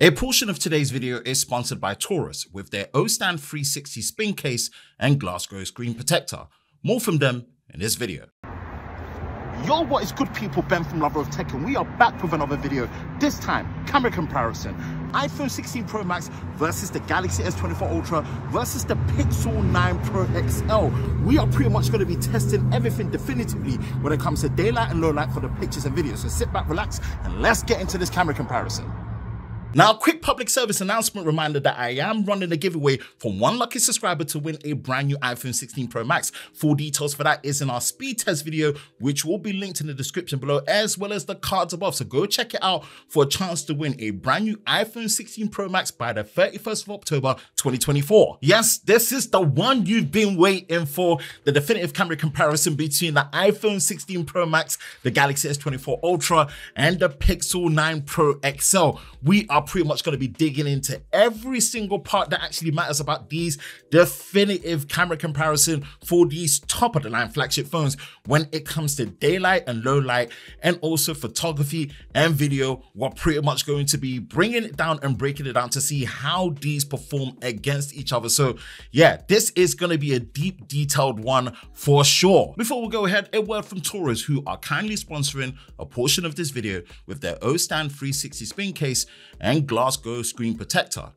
A portion of today's video is sponsored by Taurus with their O-Stand 360 spin case and Glasgow screen protector. More from them in this video. Yo, what is good people, Ben from Lover of Tech, and we are back with another video. This time, camera comparison. iPhone 16 Pro Max versus the Galaxy S24 Ultra versus the Pixel 9 Pro XL. We are pretty much going to be testing everything definitively when it comes to daylight and low light for the pictures and videos. So sit back, relax, and let's get into this camera comparison. Now, a quick public service announcement reminder that I am running a giveaway for one lucky subscriber to win a brand new iPhone 16 Pro Max. Full details for that is in our speed test video, which will be linked in the description below, as well as the cards above. So go check it out for a chance to win a brand new iPhone 16 Pro Max by the 31st of October, 2024. Yes, this is the one you've been waiting for, the definitive camera comparison between the iPhone 16 Pro Max, the Galaxy S24 Ultra, and the Pixel 9 Pro XL. We are pretty much going to be digging into every single part that actually matters about these definitive camera comparison for these top of the line flagship phones when it comes to daylight and low light, and also photography and video. We're pretty much going to be bringing it down and breaking it down to see how these perform against each other. So yeah, this is going to be a deep, detailed one for sure. Before we go ahead, a word from Taurus, who are kindly sponsoring a portion of this video with their O-Stand 360 spin case and Glasgow screen protector,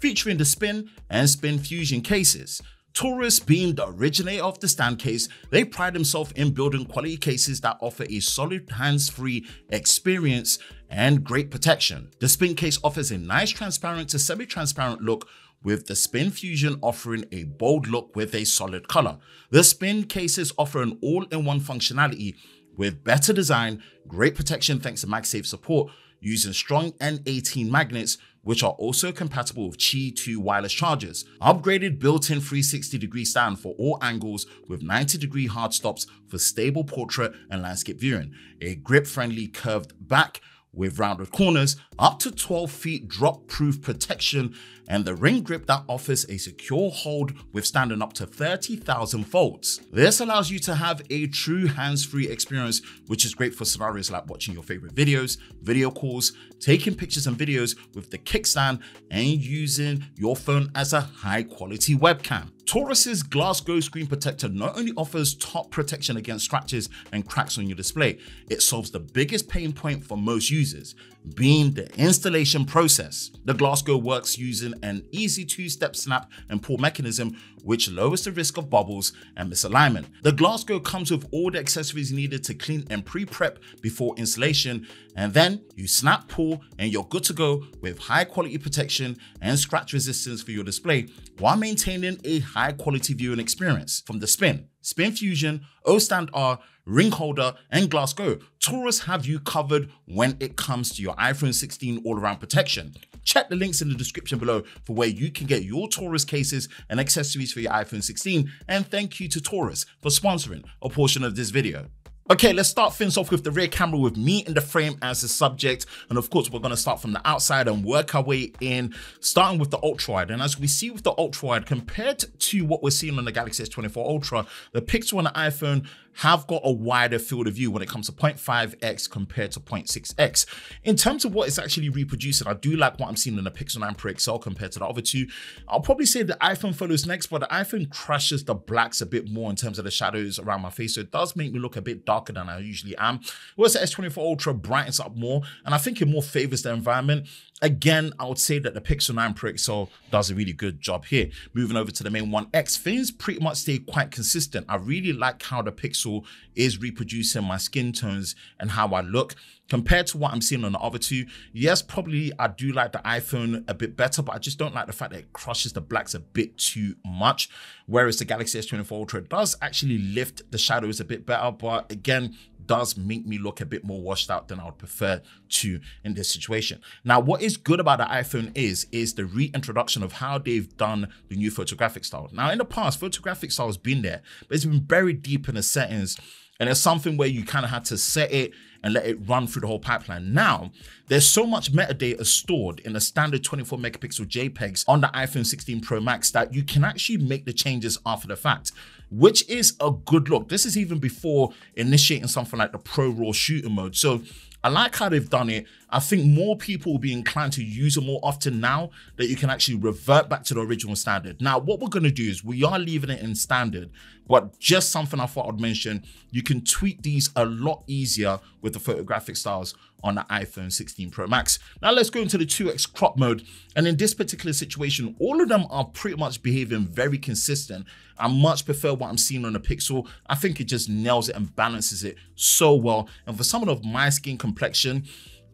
featuring the Spin and Spin Fusion cases. Taurus, being the originator of the stand case, they pride themselves in building quality cases that offer a solid hands-free experience and great protection. The Spin case offers a nice transparent to semi-transparent look, with the Spin Fusion offering a bold look with a solid color. The Spin cases offer an all-in-one functionality with better design, great protection thanks to MagSafe support, using strong N18 magnets, which are also compatible with Qi 2 wireless chargers. Upgraded built-in 360-degree stand for all angles with 90-degree hard stops for stable portrait and landscape viewing. A grip-friendly curved back with rounded corners, up to 12 feet drop-proof protection, and the ring grip that offers a secure hold withstanding up to 30,000 volts. This allows you to have a true hands-free experience, which is great for scenarios like watching your favorite videos, video calls, taking pictures and videos with the kickstand, and using your phone as a high-quality webcam. Taurus's Glasgow screen protector not only offers top protection against scratches and cracks on your display, it solves the biggest pain point for most users, being the installation process. The Glasgow works using an easy two-step snap and pull mechanism, which lowers the risk of bubbles and misalignment. The Glasgow comes with all the accessories needed to clean and pre-prep before installation, and then you snap, pull, and you're good to go with high-quality protection and scratch resistance for your display, while maintaining a high-quality viewing experience. From the Spin, Spin Fusion, O-Stand R, ring holder, and Glasgow, Taurus have you covered when it comes to your iPhone 16 all-around protection. Check the links in the description below for where you can get your Taurus cases and accessories for your iPhone 16, and thank you to Taurus for sponsoring a portion of this video. Okay, let's start things off with the rear camera with me in the frame as the subject. And of course, we're going to start from the outside and work our way in, starting with the ultra wide. And as we see with the ultra wide, compared to what we're seeing on the Galaxy S24 Ultra, the Pixel and the iPhone have got a wider field of view when it comes to 0.5x compared to 0.6x. In terms of what it's actually reproducing, I do like what I'm seeing in the Pixel 9 Pro XL compared to the other two. I'll probably say the iPhone photos next, but the iPhone crushes the blacks a bit more in terms of the shadows around my face, so it does make me look a bit darker than I usually am. Whereas the S24 Ultra brightens up more, and I think it more favors the environment. Again, I would say that the Pixel 9 Pro XL does a really good job here. Moving over to the main 1X, things pretty much stay quite consistent. I really like how the Pixel is reproducing my skin tones and how I look compared to what I'm seeing on the other two. Yes, probably I do like the iPhone a bit better, but I just don't like the fact that it crushes the blacks a bit too much. Whereas the Galaxy S24 Ultra does actually lift the shadows a bit better, but again, does make me look a bit more washed out than I would prefer to in this situation. Now, what is good about the iPhone is the reintroduction of how they've done the new photographic style. Now, in the past, photographic style has been there, but it's been buried deep in the settings, and it's something where you kind of had to set it and let it run through the whole pipeline. Now, there's so much metadata stored in the standard 24 megapixel JPEGs on the iPhone 16 Pro Max that you can actually make the changes after the fact, which is a good look. This is even before initiating something like the Pro Raw shooting mode. So I like how they've done it. I think more people will be inclined to use it more often now that you can actually revert back to the original standard. Now, what we're going to do is we are leaving it in standard, but just something I thought I'd mention, you can tweak these a lot easier with the photographic styles on the iPhone 16 Pro Max. Now let's go into the 2x crop mode. And in this particular situation, all of them are pretty much behaving very consistent. I much prefer what I'm seeing on the Pixel. I think it just nails it and balances it so well. And for someone of my skin complexion,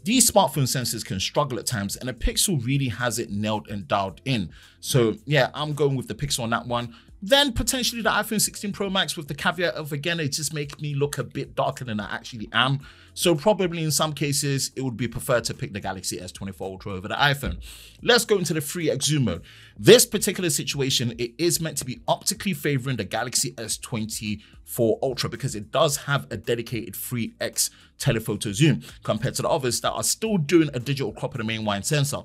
these smartphone sensors can struggle at times, and the Pixel really has it nailed and dialed in. So yeah, I'm going with the Pixel on that one. Then potentially the iPhone 16 Pro Max, with the caveat of, again, it just makes me look a bit darker than I actually am. So probably in some cases, it would be preferred to pick the Galaxy S24 Ultra over the iPhone. Let's go into the 3x zoom mode. This particular situation, it is meant to be optically favoring the Galaxy S24 Ultra because it does have a dedicated 3x telephoto zoom compared to the others that are still doing a digital crop of the main wide sensor.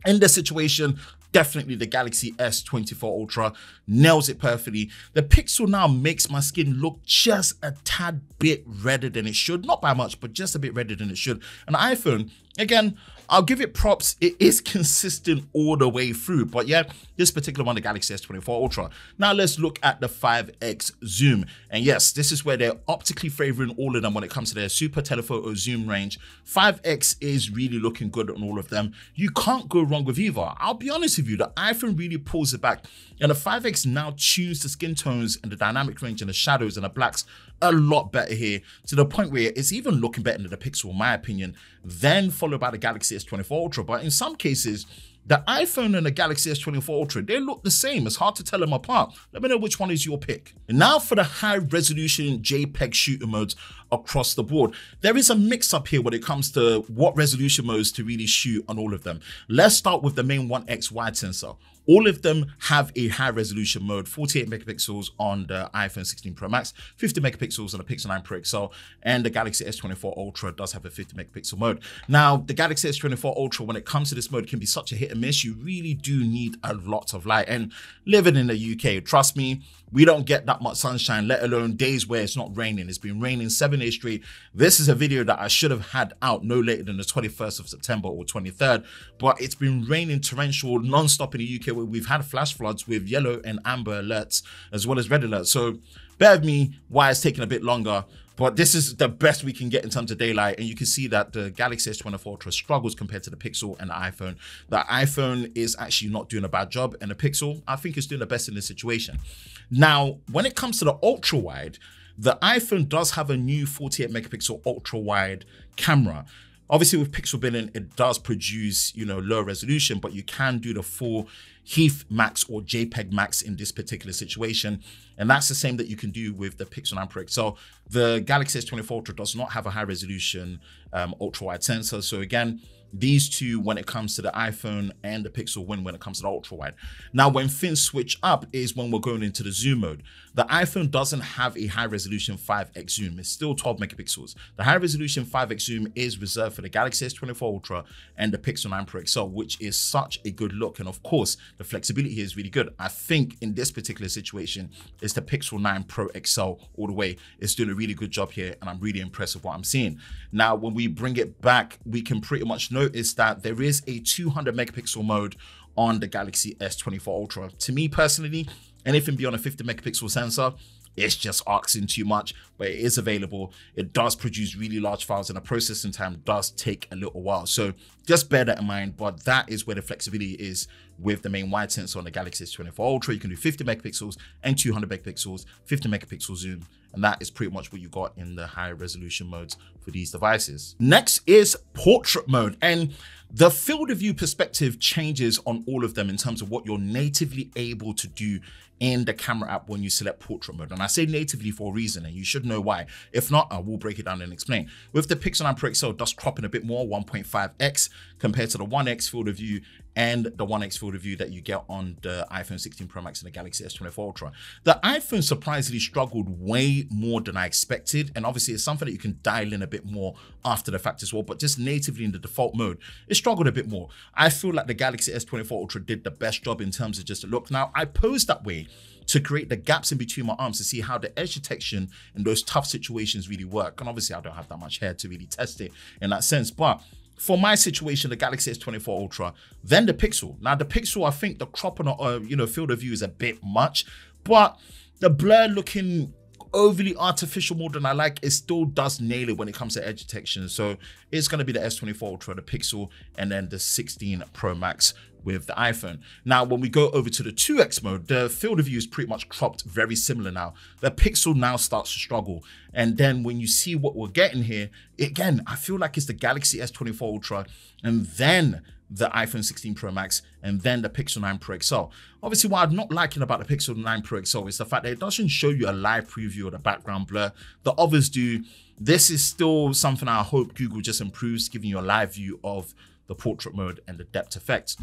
In this situation, definitely the Galaxy S24 Ultra nails it perfectly. The Pixel now makes my skin look just a tad bit redder than it should. Not by much, but just a bit redder than it should. And the iPhone, again, I'll give it props. It is consistent all the way through. But yeah, this particular one, the Galaxy S24 Ultra. Now let's look at the 5x zoom. And yes, this is where they're optically favoring all of them when it comes to their super telephoto zoom range. 5x is really looking good on all of them. You can't go wrong with either. I'll be honest with you, the iPhone really pulls it back. And the 5x now tunes the skin tones and the dynamic range and the shadows and the blacks a lot better here, to the point where it's even looking better than the Pixel, in my opinion, then followed by the Galaxy S24 Ultra. But in some cases, the iPhone and the Galaxy S24 Ultra, they look the same. It's hard to tell them apart. Let me know which one is your pick. And now for the high resolution JPEG shooter modes across the board. There is a mix up here when it comes to what resolution modes to really shoot on all of them. Let's start with the main 1x wide sensor. All of them have a high resolution mode, 48 megapixels on the iPhone 16 Pro Max, 50 megapixels on the Pixel 9 Pro XL, and the Galaxy S24 Ultra does have a 50 megapixel mode. Now, the Galaxy S24 Ultra, when it comes to this mode, can be such a hit and miss. You really do need a lot of light. And living in the UK, trust me, we don't get that much sunshine, let alone days where it's not raining. It's been raining 7 days straight. This is a video that I should have had out no later than the 21st of September or 23rd, but it's been raining torrential non-stop in the UK, where we've had flash floods with yellow and amber alerts as well as red alerts. So bear with me why it's taking a bit longer, but this is the best we can get in terms of daylight. And you can see that the Galaxy S24 Ultra struggles compared to the Pixel and the iPhone. The iPhone is actually not doing a bad job, and the Pixel, I think, is doing the best in this situation. Now, when it comes to the ultra wide, the iPhone does have a new 48 megapixel ultra wide camera. Obviously, with Pixel Billing, it does produce, low resolution, but you can do the full HEIF Max or JPEG Max in this particular situation. And that's the same that you can do with the Pixel 9 Pro XL. The Galaxy S24 Ultra does not have a high resolution ultra wide sensor. So again, these two, when it comes to the iPhone and the Pixel, win when it comes to the ultra wide. Now, when things switch up is when we're going into the zoom mode. The iPhone doesn't have a high resolution 5x zoom. It's still 12 megapixels. The high resolution 5x zoom is reserved for the Galaxy S24 Ultra and the Pixel 9 Pro XL, which is such a good look. And of course, the flexibility here is really good. I think in this particular situation, it's the Pixel 9 Pro XL all the way. It's doing a really good job here, and I'm really impressed with what I'm seeing. Now, when we bring it back, we can pretty much notice that there is a 200 megapixel mode on the Galaxy S24 Ultra. To me personally, anything beyond a 50 megapixel sensor, it's just asking too much, but it is available. It does produce really large files, and the processing time does take a little while. So just bear that in mind, but that is where the flexibility is with the main wide sensor on the Galaxy S24 Ultra. You can do 50 megapixels and 200 megapixels, 50 megapixel zoom, and that is pretty much what you got in the high resolution modes for these devices. Next is portrait mode, and the field of view perspective changes on all of them in terms of what you're natively able to do in the camera app when you select portrait mode. And I say natively for a reason, and you should know why. If not, I will break it down and explain. With the Pixel 9 Pro XL, it does crop in a bit more, 1.5x, compared to the 1x field of view and the 1x field of view that you get on the iPhone 16 Pro Max and the Galaxy S24 Ultra. The iPhone surprisingly struggled way more than I expected, and obviously it's something that you can dial in a bit more after the fact as well, but just natively in the default mode, it struggled a bit more. I feel like the Galaxy S24 Ultra did the best job in terms of just the look. Now, I posed that way to create the gaps in between my arms to see how the edge detection in those tough situations really work. And obviously I don't have that much hair to really test it in that sense, but for my situation, the Galaxy S24 Ultra, then the Pixel. Now the Pixel, I think the crop on field of view is a bit much, but the blur looking overly artificial more than I like, it still does nail it when it comes to edge detection. So it's going to be the S24 Ultra, the Pixel, and then the 16 Pro Max with the iPhone. Now, when we go over to the 2x mode, the field of view is pretty much cropped very similar now. The Pixel now starts to struggle. And then when you see what we're getting here, again, I feel like it's the Galaxy S24 Ultra and then the iPhone 16 Pro Max, and then the Pixel 9 Pro XL. Obviously, what I'm not liking about the Pixel 9 Pro XL is the fact that it doesn't show you a live preview of the background blur. The others do. This is still something I hope Google just improves, giving you a live view of the portrait mode and the depth effects.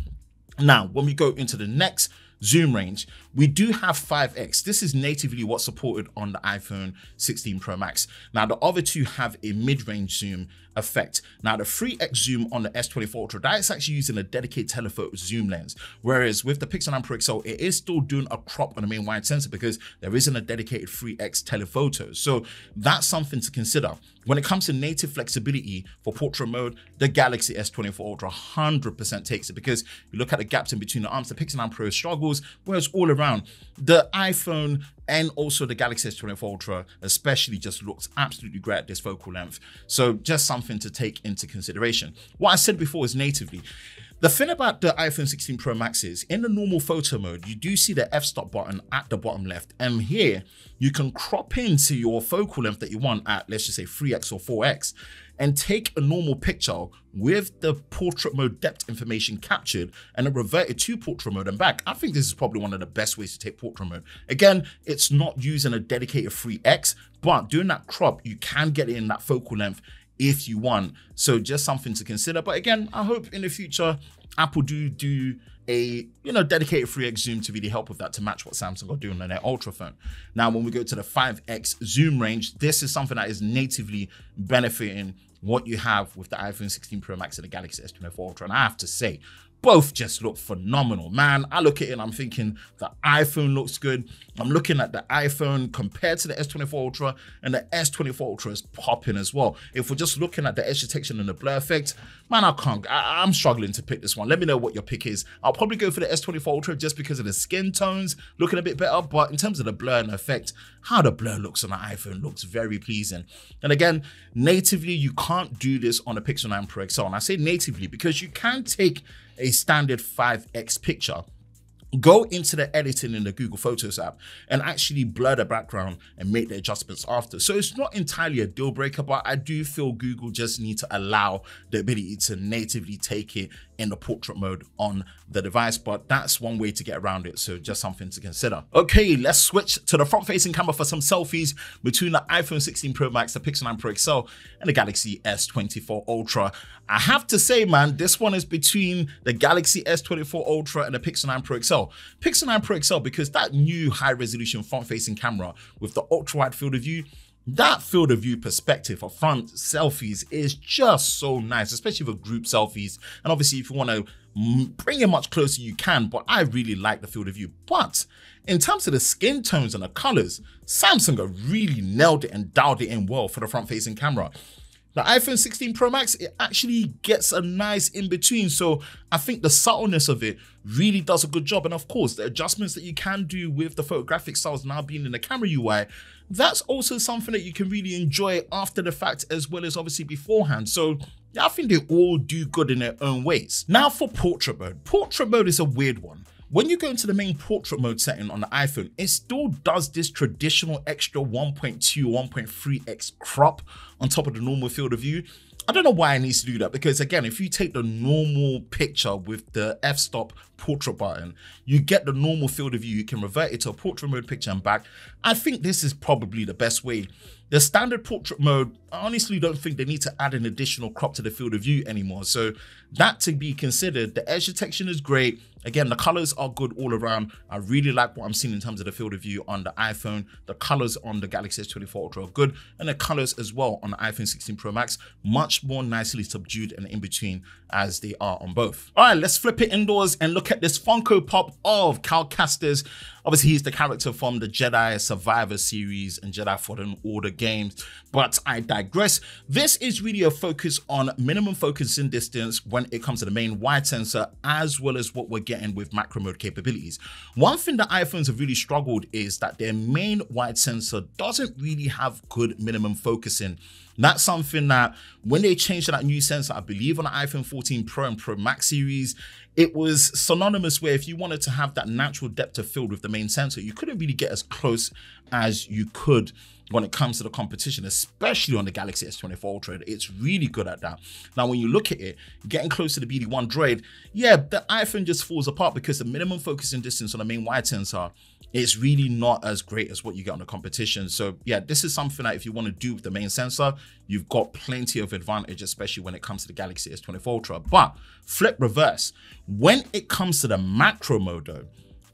Now, when we go into the next zoom range, we do have 5x. This is natively what's supported on the iPhone 16 Pro Max. Now, the other two have a mid-range zoom effect. Now, the 3x zoom on the S24 Ultra, that is actually using a dedicated telephoto zoom lens. Whereas with the Pixel 9 Pro XL, it is still doing a crop on the main wide sensor because there isn't a dedicated 3x telephoto. So that's something to consider. When it comes to native flexibility for portrait mode, the Galaxy S24 Ultra 100% takes it, because you look at the gaps in between the arms, the Pixel 9 Pro struggles, whereas all around, the iPhone and also the Galaxy S24 Ultra especially just looks absolutely great at this focal length. So just something to take into consideration. What I said before is natively. The thing about the iPhone 16 Pro Max is, in the normal photo mode, you do see the f-stop button at the bottom left. And here, you can crop into your focal length that you want at, let's just say 3x or 4x, and take a normal picture with the portrait mode depth information captured and then revert it to portrait mode and back. I think this is probably one of the best ways to take portrait mode. Again, it's not using a dedicated 3x, but doing that crop, you can get it in that focal length if you want. So just something to consider. But again, I hope in the future Apple do a dedicated 3x zoom to really help with that, to match what Samsung are doing on their Ultra phone. Now, when we go to the 5x zoom range, this is something that is natively benefiting what you have with the iPhone 16 Pro Max and the Galaxy S24 Ultra. And I have to say, both just look phenomenal, man. I look at it and I'm thinking the iPhone looks good. I'm looking at the iPhone compared to the S24 Ultra, and the S24 Ultra is popping as well. If we're just looking at the edge detection and the blur effect, man, I'm struggling to pick this one. Let me know what your pick is. I'll probably go for the S24 Ultra just because of the skin tones looking a bit better, but in terms of the blur and effect, how the blur looks on the iPhone looks very pleasing. And again, natively, you can't do this on a Pixel 9 Pro XL. And I say natively because you can take a standard 5x picture, go into the editing in the Google Photos app and actually blur the background and make the adjustments after. So it's not entirely a deal breaker, but I do feel Google just need to allow the ability to natively take it in the portrait mode on the device, but that's one way to get around it. So just something to consider. Okay, let's switch to the front facing camera for some selfies between the iPhone 16 Pro Max, the Pixel 9 Pro XL, and the Galaxy S24 Ultra. I have to say, man, this one is between the Galaxy S24 Ultra and the Pixel 9 Pro XL. Pixel 9 Pro XL, because that new high resolution front facing camera with the ultra wide field of view, that field of view perspective for front selfies is just so nice, especially for group selfies. And obviously, if you want to bring it much closer, you can, but I really like the field of view. But in terms of the skin tones and the colors, Samsung have really nailed it and dialed it in well for the front facing camera. The iPhone 16 Pro Max, it actually gets a nice in-between. So I think the subtleness of it really does a good job. And of course, the adjustments that you can do with the photographic styles now being in the camera UI, that's also something that you can really enjoy after the fact as well as obviously beforehand. So yeah, I think they all do good in their own ways. Now for portrait mode. Portrait mode is a weird one. When you go into the main portrait mode setting on the iPhone, it still does this traditional extra 1.2, 1.3x crop on top of the normal field of view. I don't know why it needs to do that, because again, if you take the normal picture with the f-stop portrait button, you get the normal field of view. You can revert it to a portrait mode picture and back. I think this is probably the best way. The standard portrait mode, I honestly don't think they need to add an additional crop to the field of view anymore. So that to be considered. The edge detection is great. again, the colors are good all around. I really like what I'm seeing in terms of the field of view on the iPhone. The colors on the Galaxy S24 Ultra are good, and the colors as well on the iPhone 16 Pro Max, much more nicely subdued and in between as they are on both. All right, let's flip it indoors and look at this Funko Pop of Cal Kestis. Obviously, he's the character from the Jedi Survivor series and Jedi Fallen Order games, but I digress. This is really a focus on minimum focus and distance when it comes to the main wide sensor, as well as what we're getting with macro mode capabilities. One thing that iPhones have really struggled is that their main wide sensor doesn't really have good minimum focusing. That's something that when they changed to that new sensor, I believe on the iPhone 14 Pro and Pro Max series, it was synonymous where if you wanted to have that natural depth of field with the main sensor, you couldn't really get as close as you could when it comes to the competition, especially on the Galaxy S24 Ultra. It's really good at that. Now, when you look at it, getting close to the BD1 Droid, yeah, the iPhone just falls apart because the minimum focusing distance on the main wide sensor is really not as great as what you get on the competition. So yeah, this is something that if you want to do with the main sensor, you've got plenty of advantage, especially when it comes to the Galaxy S24 Ultra. But flip reverse, when it comes to the macro mode though,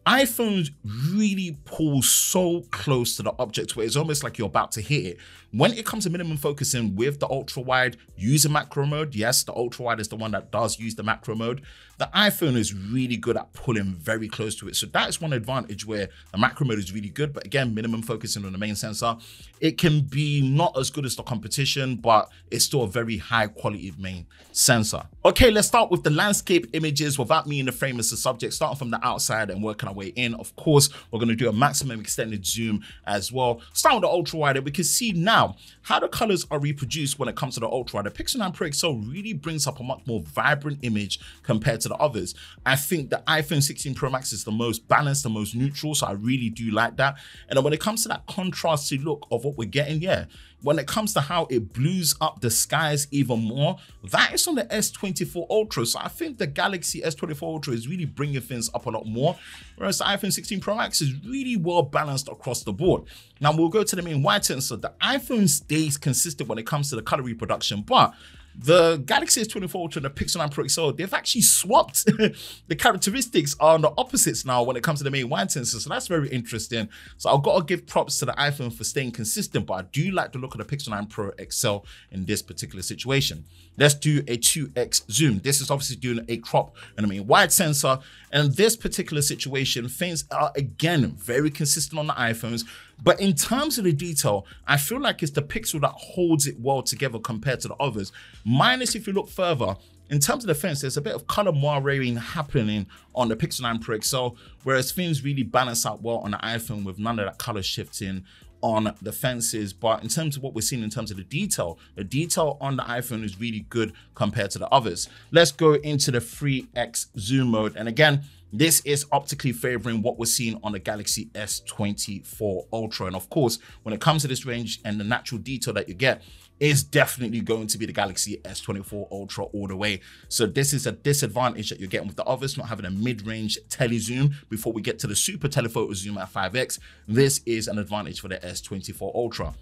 iPhones really pull so close to the object where it's almost like you're about to hit it. When it comes to minimum focusing with the ultra wide using macro mode, yes, the ultra wide is the one that does use the macro mode. The iPhone is really good at pulling very close to it. So that is one advantage where the macro mode is really good. But again, minimum focusing on the main sensor, it can be not as good as the competition, but it's still a very high quality main sensor. Okay, let's start with the landscape images without me in the frame as the subject, starting from the outside and working our way in. Of course, we're going to do a maximum extended zoom as well. Starting with the ultra wide, we can see now how the colors are reproduced when it comes to the ultra wide. The Pixel 9 Pro XL really brings up a much more vibrant image compared to the others. I think the iPhone 16 Pro Max is the most balanced, the most neutral, so I really do like that. And then when it comes to that contrasty look of what we're getting, yeah, when it comes to how it blues up the skies even more, that is on the S24 Ultra. So I think the Galaxy S24 Ultra is really bringing things up a lot more, whereas the iPhone 16 Pro Max is really well balanced across the board. Now we'll go to the main wide sensor. The iPhone stays consistent when it comes to the color reproduction, but the Galaxy S24 Ultra and the Pixel 9 Pro XL, they've actually swapped the characteristics on the opposites now when it comes to the main wide sensor. So that's very interesting. So I've got to give props to the iPhone for staying consistent, but I do like the look of the Pixel 9 Pro XL in this particular situation. Let's do a 2x zoom. This is obviously doing a crop and the main wide sensor. And in this particular situation, things are again very consistent on the iPhones. But in terms of the detail, I feel like it's the Pixel that holds it well together compared to the others. Minus if you look further, in terms of the fence, there's a bit of color moiraying happening on the Pixel 9 Pro XL, whereas things really balance out well on the iPhone with none of that color shifting on the fences. But in terms of what we're seeing in terms of the detail on the iPhone is really good compared to the others. Let's go into the 3x zoom mode. And again, this is optically favoring what we're seeing on the Galaxy S24 Ultra. And of course, when it comes to this range and the natural detail that you get, is definitely going to be the Galaxy S24 Ultra all the way. So this is a disadvantage that you're getting with the others, not having a mid-range tele zoom before we get to the super telephoto zoom at 5x. This is an advantage for the S24 Ultra.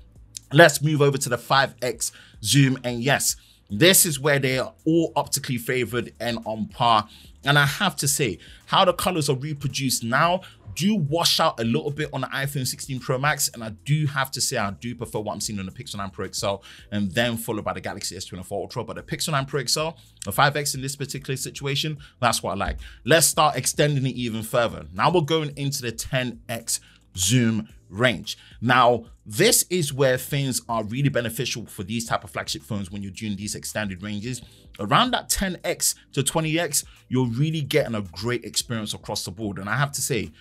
Let's move over to the 5x zoom. And yes, this is where they are all optically favored and on par. And I have to say, how the colors are reproduced now do wash out a little bit on the iPhone 16 Pro Max. And I do have to say, I do prefer what I'm seeing on the Pixel 9 Pro XL and then followed by the Galaxy S24 Ultra. But the Pixel 9 Pro XL, the 5X in this particular situation, that's what I like. Let's start extending it even further. Now we're going into the 10X zoom range. Now, this is where things are really beneficial for these type of flagship phones when you're doing these extended ranges. Around that 10X to 20X, you're really getting a great experience across the board. And I have to say,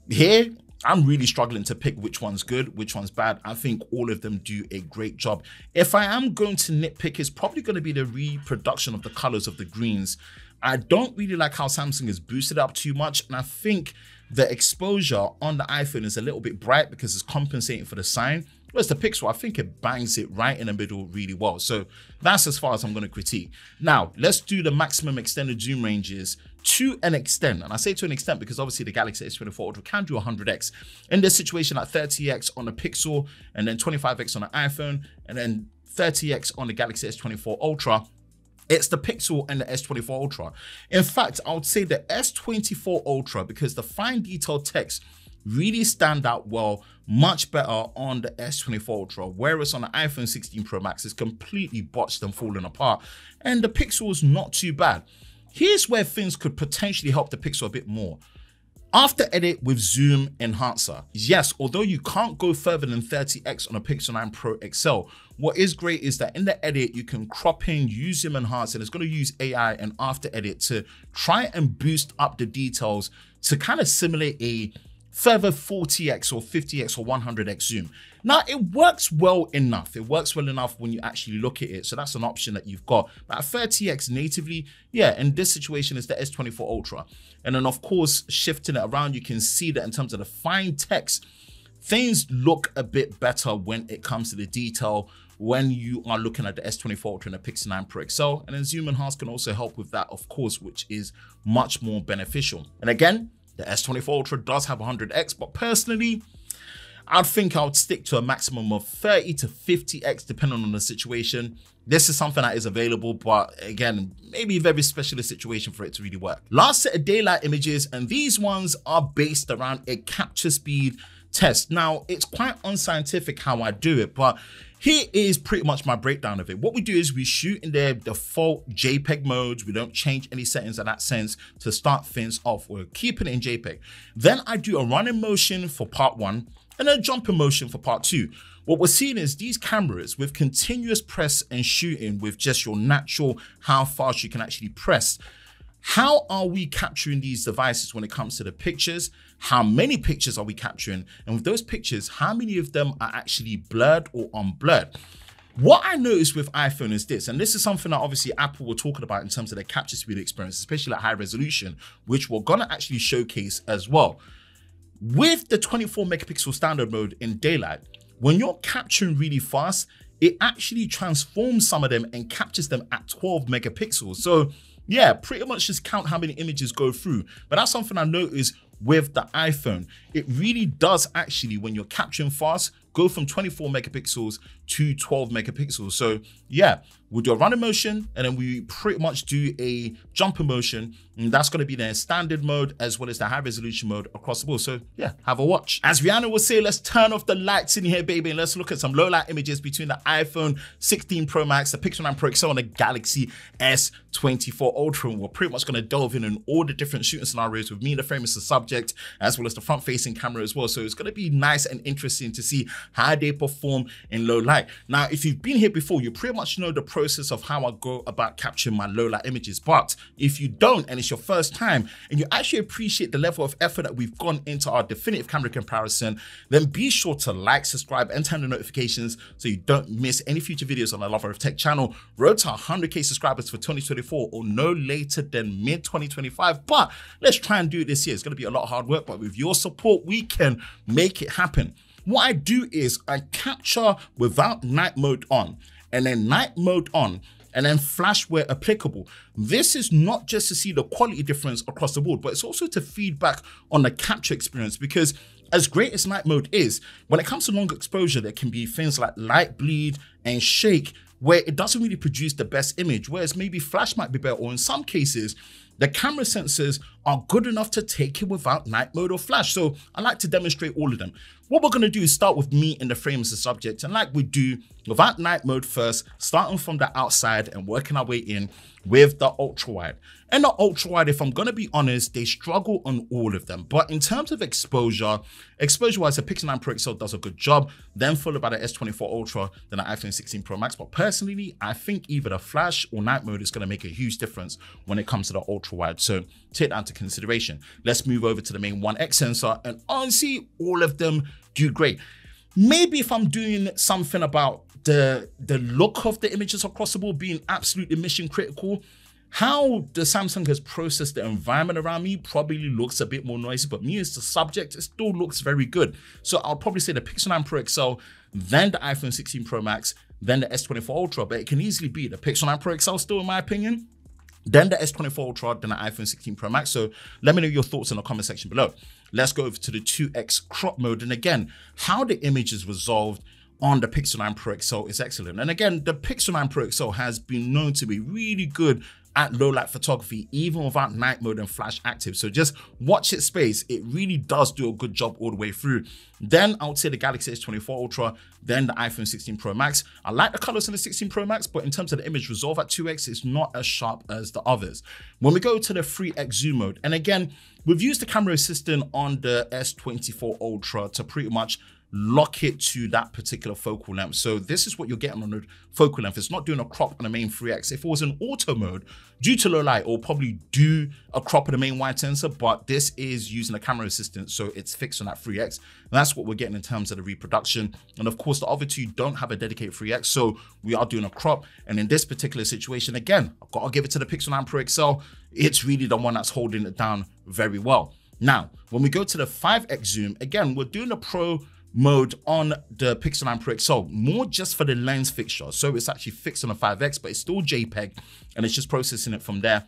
here, I'm really struggling to pick which one's good, which one's bad. I think all of them do a great job. If I am going to nitpick, it's probably going to be the reproduction of the colors of the greens. I don't really like how Samsung has boosted up too much. And I think the exposure on the iPhone is a little bit bright because it's compensating for the sign. Whereas the Pixel, I think it bangs it right in the middle really well. So that's as far as I'm going to critique. Now, let's do the maximum extended zoom ranges to an extent. And I say to an extent because obviously the Galaxy S24 Ultra can do 100x. In this situation, at 30x on the Pixel, and then 25x on the iPhone, and then 30x on the Galaxy S24 Ultra. It's the Pixel and the S24 Ultra. In fact, I would say the S24 Ultra, because the fine detail text really stand out well, much better on the S24 Ultra, whereas on the iPhone 16 Pro Max, it's completely botched and falling apart. And the Pixel is not too bad. Here's where things could potentially help the Pixel a bit more. After edit with Zoom Enhancer. Yes, although you can't go further than 30x on a Pixel 9 Pro XL, what is great is that in the edit, you can crop in, use Zoom Enhancer, and it's going to use AI and after edit to try and boost up the details to kind of simulate a further 40x or 50x or 100x zoom. Now, it works well enough. It works well enough when you actually look at it. So that's an option that you've got. But at 30x natively, yeah, in this situation, it's the S24 Ultra. And then, of course, shifting it around, you can see that in terms of the fine text, things look a bit better when it comes to the detail when you are looking at the S24 Ultra and the Pixel 9 Pro XL. And then Zoom Enhance can also help with that, of course, which is much more beneficial. And again, the S24 Ultra does have 100x, but personally, I think I would stick to a maximum of 30 to 50x depending on the situation. This is something that is available, but again, maybe a very specialist situation for it to really work. Last set of daylight images, and these ones are based around a capture speed test. Now, it's quite unscientific how I do it, but here is pretty much my breakdown of it. What we do is we shoot in their default JPEG modes. We don't change any settings in that sense to start things off. We're keeping it in JPEG. Then I do a running motion for part 1 and a jumping motion for part 2. What we're seeing is these cameras with continuous press and shooting with just your natural, how fast you can actually press. How are we capturing these devices when it comes to the pictures? How many pictures are we capturing? And with those pictures, how many of them are actually blurred or unblurred? What I noticed with iPhone is this, and this is something that obviously Apple were talking about in terms of their capture speed experience, especially at high resolution, which we're gonna actually showcase as well. With the 24 megapixel standard mode in daylight, when you're capturing really fast, it actually transforms some of them and captures them at 12 megapixels. So yeah, pretty much just count how many images go through. But that's something I noticed with the iPhone. It really does actually, when you're capturing fast, go from 24 megapixels to 12 megapixels. So yeah, we'll do a running motion and then we pretty much do a jumper motion. And that's going to be the standard mode as well as the high resolution mode across the board. So yeah, have a watch. As Rihanna would say, let's turn off the lights in here, baby, and let's look at some low light images between the iPhone 16 Pro Max, the Pixel 9 Pro XL, and the Galaxy S24 Ultra. And we're pretty much going to delve in all the different shooting scenarios with me, the frame as the subject, as well as the front facing camera as well. So it's going to be nice and interesting to see how they perform in low light. Now, if you've been here before, you pretty much know the process of how I go about capturing my low light images. But if you don't, and it's your first time, and you actually appreciate the level of effort that we've gone into our definitive camera comparison, then be sure to like, subscribe, and turn the notifications so you don't miss any future videos on the Lover of Tech channel. Road to 100k subscribers for 2024 or no later than mid-2025. But let's try and do it this year. It's going to be a lot of hard work, but with your support, we can make it happen. What I do is I capture without night mode on, and then night mode on, and then flash where applicable. This is not just to see the quality difference across the board, but it's also to feedback on the capture experience, because as great as night mode is, when it comes to long exposure, there can be things like light bleed and shake where it doesn't really produce the best image, whereas maybe flash might be better, or in some cases, the camera sensors are good enough to take it without night mode or flash. So I like to demonstrate all of them. What we're going to do is start with me in the frame as the subject. And like we do without night mode first, starting from the outside and working our way in with the ultra wide. And the ultra wide, if I'm going to be honest, they struggle on all of them. But in terms of exposure wise, the Pixel 9 Pro XL does a good job, then followed by the S24 Ultra, then the iPhone 16 Pro Max. But personally, I think either the flash or night mode is going to make a huge difference when it comes to the ultra wide. So take that into consideration. Let's move over to the main 1x sensor, and honestly, all of them do great. Maybe if I'm doing something about the look of the images across the board being absolutely mission critical, how the Samsung has processed the environment around me probably looks a bit more noisy, but me as the subject, it still looks very good. So I'll probably say the Pixel 9 Pro XL, then the iPhone 16 Pro Max, then the S24 Ultra, but it can easily be the Pixel 9 Pro XL still, in my opinion, then the S24 Ultra, then the iPhone 16 Pro Max. So let me know your thoughts in the comment section below. Let's go over to the 2x crop mode. And again, how the image is resolved on the Pixel 9 Pro XL is excellent. And again, the Pixel 9 Pro XL has been known to be really good at low light photography, even without night mode and flash active. So just watch its space. It really does do a good job all the way through. Then I would say the Galaxy S24 Ultra, then the iPhone 16 Pro Max. I like the colors in the 16 Pro Max, but in terms of the image resolve at 2x, it's not as sharp as the others. When we go to the 3x zoom mode, and again, we've used the camera assistant on the S24 Ultra to pretty much lock it to that particular focal length. So this is what you're getting on the focal length. It's not doing a crop on the main 3x. If it was in auto mode, due to low light, it will probably do a crop of the main wide sensor, but this is using a camera assistant, so it's fixed on that 3x. And that's what we're getting in terms of the reproduction. And of course, the other two don't have a dedicated 3x, so we are doing a crop. And in this particular situation, again, I've got to give it to the Pixel 9 Pro XL. It's really the one that's holding it down very well. Now, when we go to the 5x zoom, again, we're doing a pro mode on the Pixel 9 Pro XL, more just for the lens fixture. So it's actually fixed on a 5x, but it's still JPEG, and it's just processing it from there.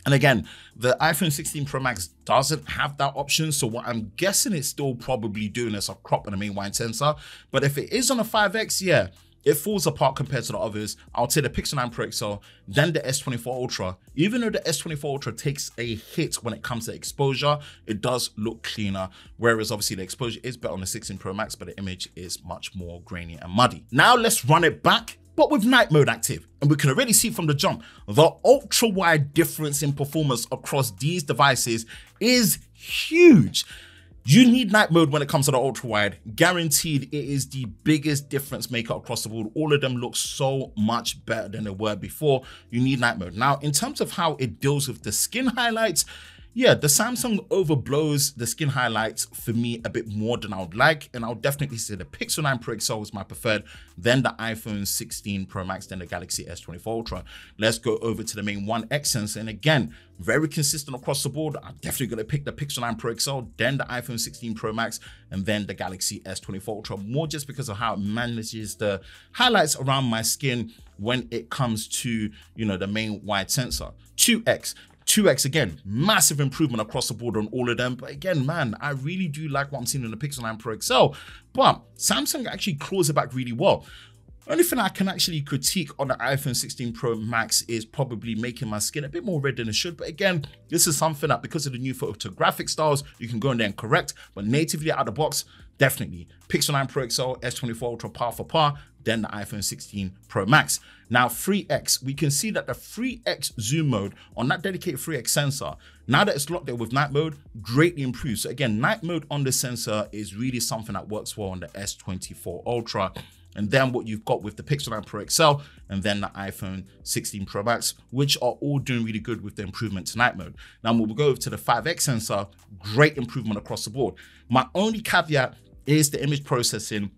And again, the iPhone 16 Pro Max doesn't have that option. So what I'm guessing it's still probably doing is a crop on the main wide sensor. But if it is on a 5x, yeah, it falls apart compared to the others. I'll say the Pixel 9 Pro XL, then the S24 Ultra. Even though the S24 Ultra takes a hit when it comes to exposure, it does look cleaner. Whereas obviously the exposure is better on the 16 Pro Max, but the image is much more grainy and muddy. Now let's run it back, but with night mode active. And we can already see from the jump, the ultra wide difference in performance across these devices is huge. You need night mode when it comes to the ultra wide. Guaranteed, it is the biggest difference maker across the board. All of them look so much better than they were before. You need night mode. Now, in terms of how it deals with the skin highlights, yeah, the Samsung overblows the skin highlights for me a bit more than I would like. And I'll definitely say the Pixel 9 Pro XL is my preferred, then the iPhone 16 Pro Max, then the Galaxy S24 Ultra. Let's go over to the main 1x sensor. And again, very consistent across the board. I'm definitely going to pick the Pixel 9 Pro XL, then the iPhone 16 Pro Max, and then the Galaxy S24 Ultra, more just because of how it manages the highlights around my skin when it comes to, you know, the main wide sensor. 2x again, massive improvement across the board on all of them. But again, man, I really do like what I'm seeing in the Pixel 9 Pro XL, but Samsung actually claws it back really well. Only thing I can actually critique on the iPhone 16 Pro Max is probably making my skin a bit more red than it should. But again, this is something that because of the new photographic styles, you can go in there and correct, but natively out of the box, definitely. Pixel 9 Pro XL, S24 Ultra par for par, then the iPhone 16 Pro Max. Now 3x, we can see that the 3x zoom mode on that dedicated 3x sensor, now that it's locked there with night mode, greatly improved. So again, night mode on the sensor is really something that works well on the S24 Ultra. And then what you've got with the Pixel 9 Pro XL and then the iPhone 16 Pro Max, which are all doing really good with the improvement to night mode. Now when we go over to the 5x sensor, great improvement across the board. My only caveat is the image processing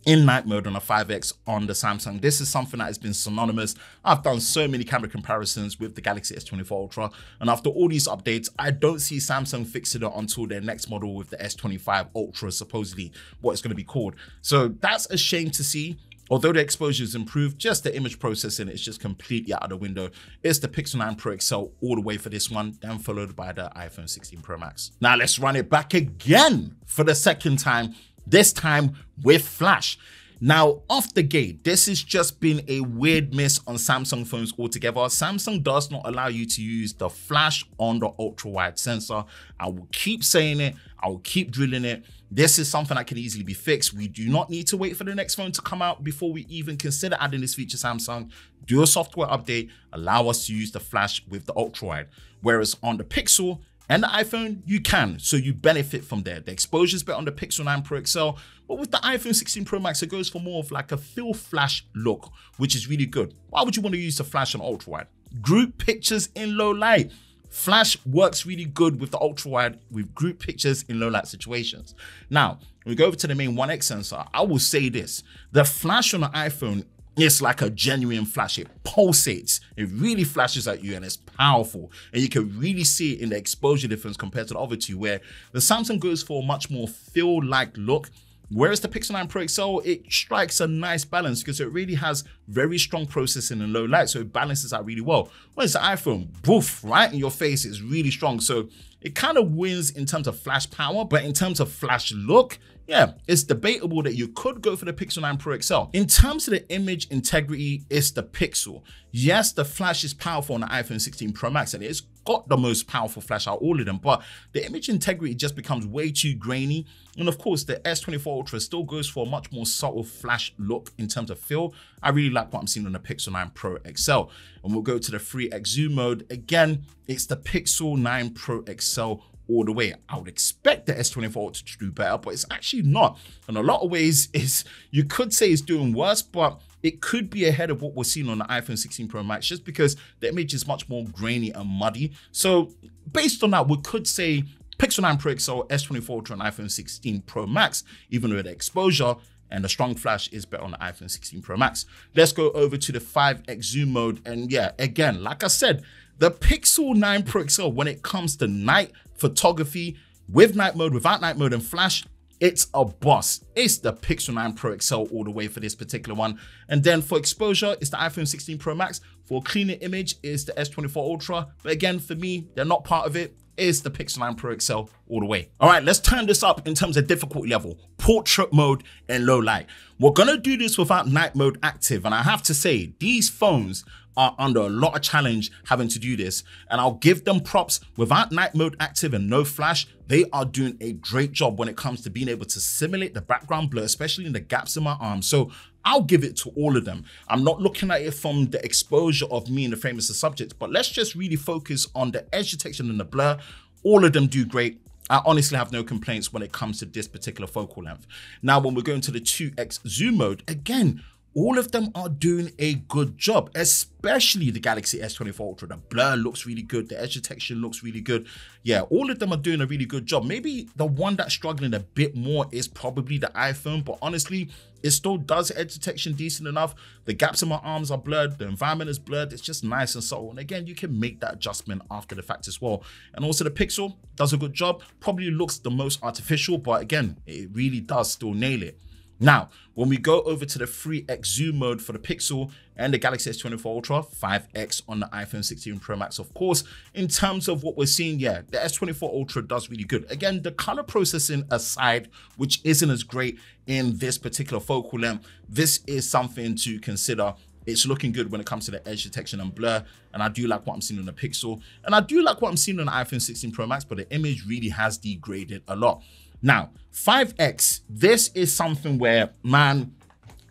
in night mode on a 5x on the Samsung. This is something that has been synonymous. I've done so many camera comparisons with the Galaxy S24 Ultra, and after all these updates, I don't see Samsung fixing it until their next model with the S25 Ultra, supposedly what it's going to be called. So that's a shame to see. Although the exposure is improved, just the image processing is just completely out of the window. It's the Pixel 9 Pro XL all the way for this one, then followed by the iPhone 16 Pro Max. Now let's run it back again for the second time, this time with flash. Now, off the gate, this has just been a weird miss on Samsung phones altogether. Samsung does not allow you to use the flash on the ultra-wide sensor. I will keep saying it. I will keep drilling it. This is something that can easily be fixed. We do not need to wait for the next phone to come out before we even consider adding this feature, Samsung. Do a software update, allow us to use the flash with the ultra-wide. Whereas on the Pixel and the iPhone, you can, so you benefit from there. The exposure is better on the Pixel 9 Pro XL, but with the iPhone 16 Pro Max, it goes for more of like a fill flash look, which is really good. Why would you want to use the flash on ultra-wide? Group pictures in low light. Flash works really good with the ultra-wide with group pictures in low light situations. Now, when we go over to the main 1x sensor, I will say this. The flash on the iPhone, it's like a genuine flash. It pulsates. It really flashes at you and it's powerful. And you can really see it in the exposure difference compared to the other two, where the Samsung goes for a much more fill-like look. Whereas the Pixel 9 Pro XL, it strikes a nice balance because it really has very strong processing in low light, so it balances out really well. Whereas the iPhone, boof, right in your face, is really strong. So it kind of wins in terms of flash power, but in terms of flash look, yeah, it's debatable that you could go for the Pixel 9 Pro XL. In terms of the image integrity, it's the Pixel. Yes, the flash is powerful on the iPhone 16 Pro Max, and it's got the most powerful flash out of all of them, but the image integrity just becomes way too grainy. And of course, the S24 Ultra still goes for a much more subtle flash look in terms of feel. I really like what I'm seeing on the Pixel 9 Pro XL. And we'll go to the 3x zoom mode. Again, it's the Pixel 9 Pro XL all the way. I would expect the S24 Ultra to do better, but it's actually not. In a lot of ways, you could say it's doing worse, but it could be ahead of what we're seeing on the iPhone 16 Pro Max just because the image is much more grainy and muddy. So based on that, we could say Pixel 9 Pro XL, S24 Ultra, and iPhone 16 Pro Max, even though the exposure and the strong flash is better on the iPhone 16 Pro Max. Let's go over to the 5x zoom mode. And yeah, again, like I said, the Pixel 9 Pro XL, when it comes to night photography, with night mode, without night mode, and flash, it's a boss. It's the Pixel 9 Pro XL all the way for this particular one. And then for exposure, it's the iPhone 16 Pro Max. For cleaner image, it's the S24 Ultra. But again, for me, they're not part of it. It's the Pixel 9 Pro XL all the way. All right, let's turn this up in terms of difficulty level, portrait mode and low light. We're gonna do this without night mode active. And I have to say, these phones are under a lot of challenge having to do this, and I'll give them props. Without night mode active and no flash, they are doing a great job when it comes to being able to simulate the background blur, especially in the gaps in my arms. So I'll give it to all of them. I'm not looking at it from the exposure of me and the frame as a subject, but let's just really focus on the edge detection and the blur. All of them do great. I honestly have no complaints when it comes to this particular focal length. Now, when we're going to the 2x zoom mode, again, all of them are doing a good job, especially the Galaxy S24 Ultra. The blur looks really good. The edge detection looks really good. Yeah, all of them are doing a really good job. Maybe the one that's struggling a bit more is probably the iPhone, but honestly, it still does edge detection decent enough. The gaps in my arms are blurred. The environment is blurred. It's just nice and subtle. And again, you can make that adjustment after the fact as well. And also the Pixel does a good job. Probably looks the most artificial, but again, it really does still nail it. Now, when we go over to the 3x zoom mode for the Pixel and the Galaxy S24 Ultra, 5x on the iPhone 16 Pro Max, of course, in terms of what we're seeing, yeah, the S24 Ultra does really good. Again, the color processing aside, which isn't as great in this particular focal length, this is something to consider. It's looking good when it comes to the edge detection and blur. And I do like what I'm seeing on the Pixel. And I do like what I'm seeing on the iPhone 16 Pro Max, but the image really has degraded a lot. Now, 5x, this is something where, man,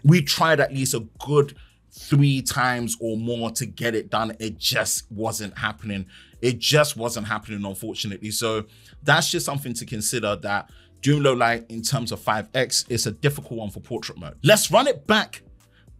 we tried at least a good 3 times or more to get it done. It just wasn't happening. It just wasn't happening, unfortunately. So that's just something to consider, that doing low light in terms of 5x is a difficult one for portrait mode. Let's run it back.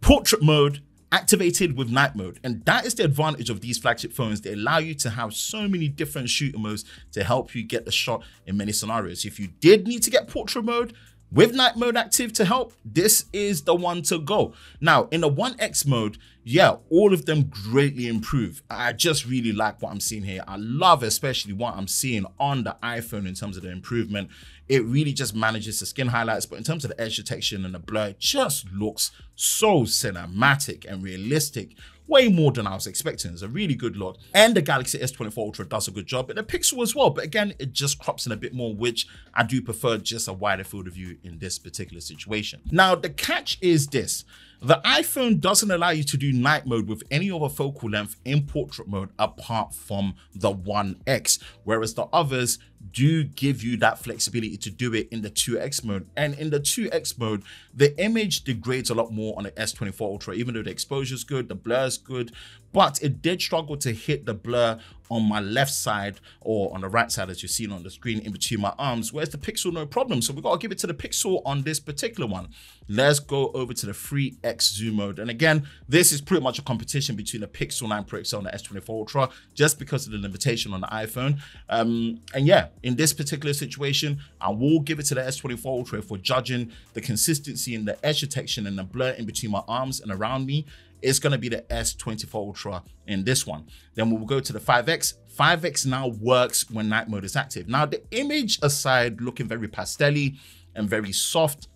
Portrait mode activated with night mode. And that is the advantage of these flagship phones. They allow you to have so many different shooting modes to help you get the shot in many scenarios. If you did need to get portrait mode with night mode active to help, this is the one to go. Now, in the 1x mode, yeah, all of them greatly improve. I just really like what I'm seeing here. I love especially what I'm seeing on the iPhone in terms of the improvement. It really just manages the skin highlights, but in terms of the edge detection and the blur, it just looks so cinematic and realistic. Way more than I was expecting. It's a really good look. And the Galaxy S24 Ultra does a good job, and the Pixel as well. But again, it just crops in a bit more, which I do prefer just a wider field of view in this particular situation. Now, the catch is this. The iPhone doesn't allow you to do night mode with any other focal length in portrait mode apart from the 1x, whereas the others do give you that flexibility to do it in the 2x mode. And in the 2x mode, the image degrades a lot more on the S24 Ultra, even though the exposure is good, the blur is good, but it did struggle to hit the blur on my left side or on the right side, as you're seeing on the screen in between my arms, whereas the Pixel, no problem. So we got to give it to the Pixel on this particular one. Let's go over to the 3x zoom mode. And again, this is pretty much a competition between the Pixel 9 Pro XL and the S24 Ultra, just because of the limitation on the iPhone. And yeah, in this particular situation, I will give it to the S24 Ultra for judging the consistency in the edge detection and the blur in between my arms and around me. It's going to be the S24 Ultra in this one. Then we'll go to the 5X. 5X now works when night mode is active. Now, the image aside looking very pastel-y and very soft,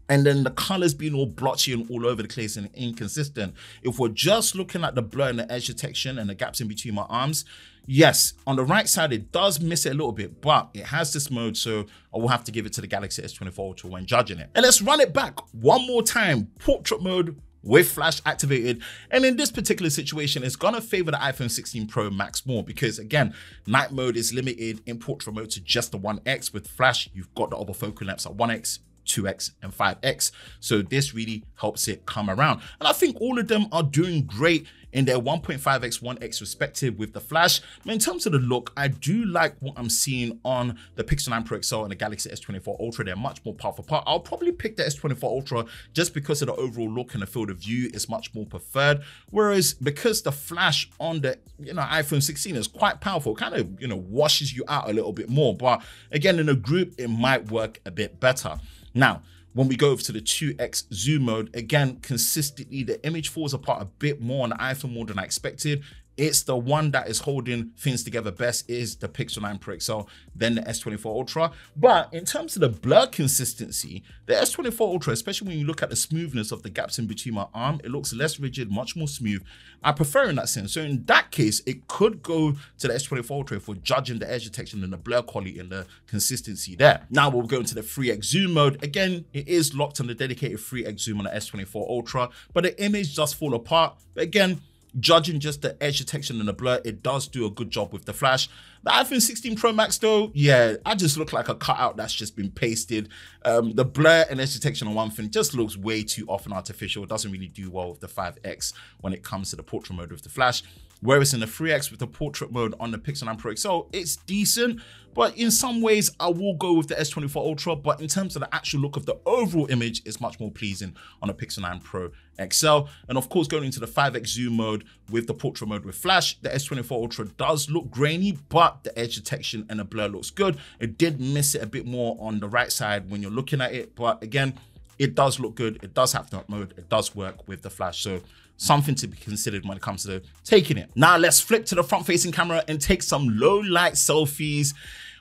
and then the colors being all blotchy and all over the place and inconsistent. If we're just looking at the blur and the edge detection and the gaps in between my arms, yes, on the right side, it does miss it a little bit, but it has this mode, so I will have to give it to the Galaxy S24 Ultra when judging it. And let's run it back one more time. Portrait mode with flash activated. And in this particular situation, it's gonna favor the iPhone 16 Pro Max more because again, night mode is limited in portrait mode to just the 1x. With flash, you've got the other focal lengths at 1x, 2x and 5x. So this really helps it come around. And I think all of them are doing great in their 1.5x, 1x respective with the flash. But in terms of the look, I do like what I'm seeing on the Pixel 9 Pro XL and the Galaxy S24 Ultra. They're much more powerful apart. I'll probably pick the S24 Ultra just because of the overall look and the field of view is much more preferred. Whereas because the flash on the iPhone 16 is quite powerful, it kind of washes you out a little bit more. But again, in a group, it might work a bit better. Now, when we go over to the 2x zoom mode, again, consistently, the image falls apart a bit more on the iPhone more than I expected. It's the one that is holding things together best is the Pixel 9 Pro XL, then the S24 Ultra. But in terms of the blur consistency, the S24 Ultra, especially when you look at the smoothness of the gaps in between my arm, it looks less rigid, much more smooth. I prefer in that sense. So in that case, it could go to the S24 Ultra if we're judging the edge detection and the blur quality and the consistency there. Now we'll go into the 3x zoom mode. Again, it is locked on the dedicated 3x zoom on the S24 Ultra, but the image does fall apart. But again, judging just the edge detection and the blur, it does do a good job with the flash. The iPhone 16 Pro Max though, yeah, I just look like a cutout that's just been pasted. The blur and edge detection on one thing just looks way too off and artificial. It doesn't really do well with the 5X when it comes to the portrait mode with the flash. Whereas in the 3X with the portrait mode on the Pixel 9 Pro XL, it's decent, but in some ways I will go with the S24 Ultra, but in terms of the actual look of the overall image, it's much more pleasing on the Pixel 9 Pro XL. And of course, going into the 5X zoom mode with the portrait mode with flash, the S24 Ultra does look grainy, but the edge detection and the blur looks good. It did miss it a bit more on the right side when you're looking at it, but again, it does look good. It does have night mode. It does work with the flash. So something to be considered when it comes to taking it. Now let's flip to the front facing camera and take some low light selfies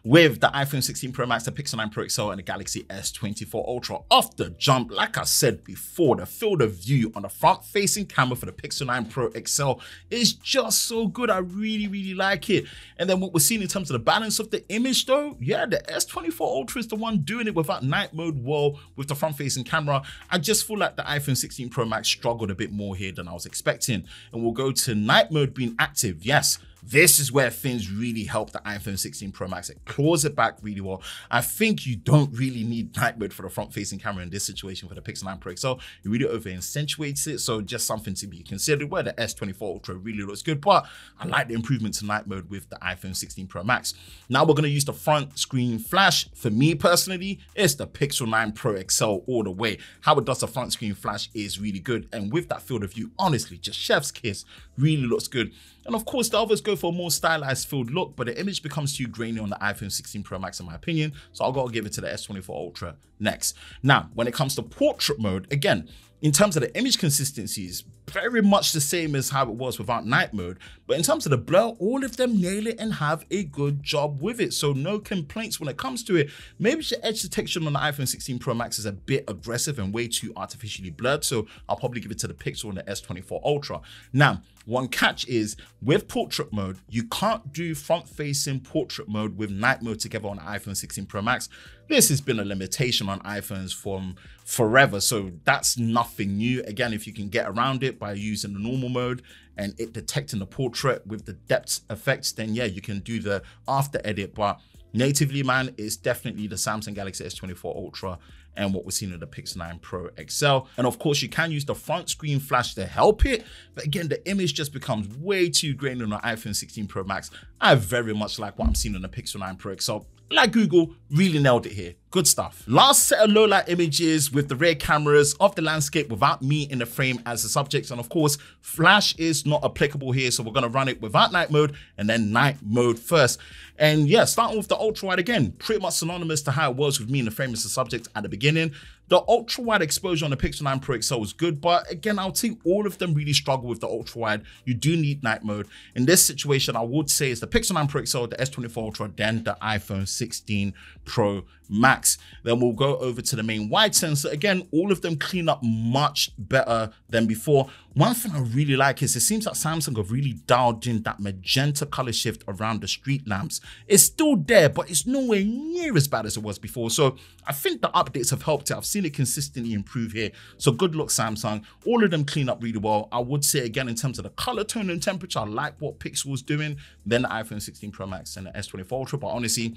with the iPhone 16 Pro Max, the Pixel 9 Pro XL and the Galaxy S24 Ultra. Off the jump, like I said before, the field of view on the front facing camera for the Pixel 9 Pro XL is just so good. I really like it. And then what we're seeing in terms of the balance of the image though, yeah, the S24 Ultra is the one doing it without night mode well with the front facing camera. I just feel like the iPhone 16 Pro Max struggled a bit more here than I was expecting. And we'll go to night mode being active. Yes, this is where things really help the iPhone 16 Pro Max. It claws it back really well. I think you don't really need night mode for the front-facing camera in this situation for the Pixel 9 Pro XL. It really over-accentuates it, so just something to be considered where the S24 Ultra really looks good, but I like the improvement to night mode with the iPhone 16 Pro Max. Now we're going to use the front screen flash. For me personally, it's the Pixel 9 Pro XL all the way. How it does the front screen flash is really good, and with that field of view, honestly, just chef's kiss, really looks good. And of course, the others go for a more stylized field look, but the image becomes too grainy on the iPhone 16 Pro Max in my opinion, so I'll go give it to the S24 Ultra next. Now, when it comes to portrait mode, again, in terms of the image consistency, is very much the same as how it was without night mode. But in terms of the blur, all of them nail it and have a good job with it. So no complaints when it comes to it. Maybe the edge detection on the iPhone 16 Pro Max is a bit aggressive and way too artificially blurred. So I'll probably give it to the Pixel and the S24 Ultra. Now, one catch is with portrait mode, you can't do front-facing portrait mode with night mode together on the iPhone 16 Pro Max. This has been a limitation on iPhones from forever, so that's nothing new. Again, if you can get around it by using the normal mode and it detecting the portrait with the depth effects, then yeah, you can do the after edit. But natively, man, it's definitely the Samsung Galaxy S24 Ultra and what we're seeing in the Pixel 9 Pro XL. And of course, you can use the front screen flash to help it. But again, the image just becomes way too grainy on the iPhone 16 Pro Max. I very much like what I'm seeing on the Pixel 9 Pro XL. Like Google, really nailed it here. Good stuff. Last set of low light images with the rear cameras of the landscape without me in the frame as the subject. And of course, flash is not applicable here. So we're gonna run it without night mode and then night mode first. And yeah, starting with the ultra wide again, pretty much synonymous to how it was with me in the frame as the subject at the beginning. The ultra wide exposure on the Pixel 9 Pro XL is good, but again, I'll say all of them really struggle with the ultra wide. You do need night mode. In this situation, I would say it's the Pixel 9 Pro XL, the S24 Ultra, then the iPhone 16 Pro Max. Then we'll go over to the main wide sensor. Again, all of them clean up much better than before. One thing I really like is it seems like Samsung have really dialed in that magenta color shift around the street lamps. It's still there, but it's nowhere near as bad as it was before. So I think the updates have helped it. I've seen it consistently improve here. So good luck, Samsung. All of them clean up really well. I would say again, in terms of the color tone and temperature, I like what Pixel is doing, then the iPhone 16 Pro Max and the S24 Ultra, but honestly,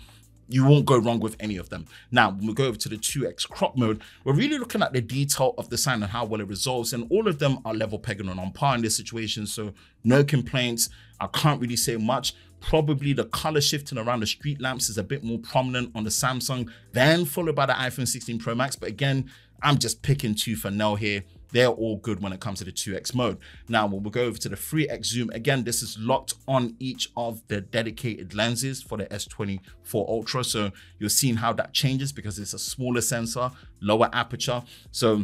you won't go wrong with any of them. Now, when we go over to the 2x crop mode, we're really looking at the detail of the sign and how well it resolves, and all of them are level pegging and on par in this situation, so no complaints. I can't really say much. Probably the color shifting around the street lamps is a bit more prominent on the Samsung, then followed by the iPhone 16 Pro Max, but again, I'm just picking tooth and nail here. They're all good when it comes to the 2x mode. Now, when we go over to the 3x zoom, again, this is locked on each of the dedicated lenses for the S24 Ultra. So you're seeing how that changes because it's a smaller sensor, lower aperture. So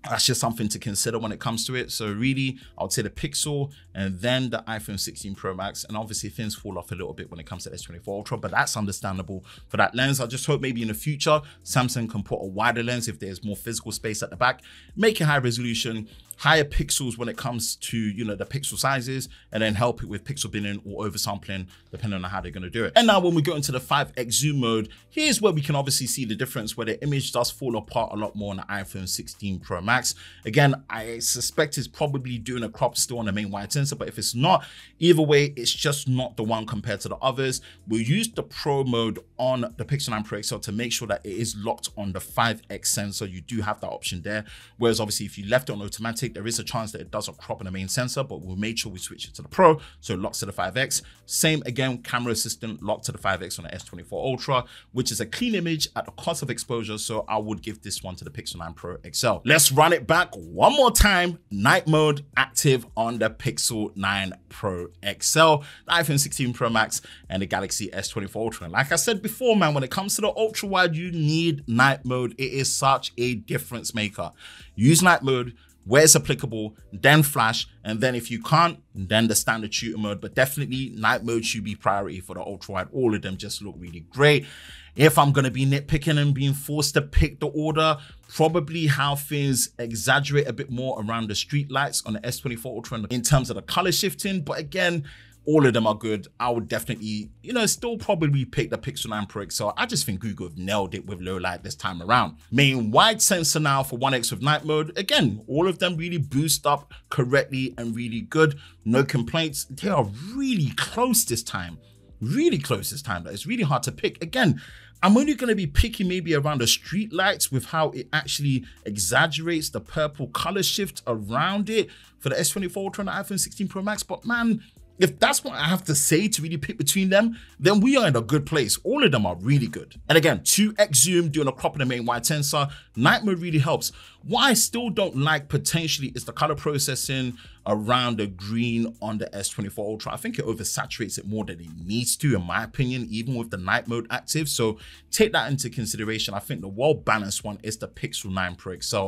that's just something to consider when it comes to it. So really, I would say the Pixel and then the iPhone 16 Pro Max. And obviously things fall off a little bit when it comes to S24 Ultra, but that's understandable for that lens. I just hope maybe in the future, Samsung can put a wider lens if there's more physical space at the back, make it high resolution, higher pixels when it comes to, you know, the pixel sizes, and then help it with pixel binning or oversampling, depending on how they're going to do it. And now when we go into the 5x zoom mode, here's where we can obviously see the difference where the image does fall apart a lot more on the iPhone 16 Pro Max. Again, I suspect it's probably doing a crop still on the main wide sensor, but if it's not, either way, it's just not the one compared to the others. We'll use the Pro mode on the Pixel 9 Pro XL to make sure that it is locked on the 5x sensor. You do have that option there. Whereas obviously if you left it on automatic, there is a chance that it doesn't crop on the main sensor, but we'll make sure we switch it to the Pro, so it locks to the 5x. Same again, camera assistant locked to the 5x on the S24 Ultra, which is a clean image at the cost of exposure, so I would give this one to the Pixel 9 Pro XL. Let's run it back one more time. Night mode active on the Pixel 9 Pro XL, the iPhone 16 Pro Max, and the Galaxy S24 Ultra. And like I said before, man, when it comes to the ultra wide, you need night mode. It is such a difference maker. Use night mode where it's applicable, then flash, and then if you can't, then the standard shooter mode. But definitely night mode should be priority for the ultra wide. All of them just look really great. If I'm going to be nitpicking and being forced to pick the order, probably how things exaggerate a bit more around the street lights on the S24 Ultra in terms of the color shifting. But again, all of them are good. I would definitely, you know, still probably pick the Pixel 9 Pro XL. I just think Google have nailed it with low light this time around. Main wide sensor now for 1x with night mode. Again, all of them really boost up correctly and really good. No complaints. They are really close this time. Really close this time. It's really hard to pick. Again, I'm only going to be picking maybe around the street lights with how it actually exaggerates the purple color shift around it for the S24 Ultra and the iPhone 16 Pro Max. But man, if that's what I have to say to really pick between them, then we are in a good place. All of them are really good. And again, 2x zoom, doing a crop in the main wide sensor. Night mode really helps. What I still don't like potentially is the color processing around the green on the S24 Ultra. I think it oversaturates it more than it needs to, in my opinion, even with the night mode active. So take that into consideration. I think the well-balanced one is the Pixel 9 Pro XL.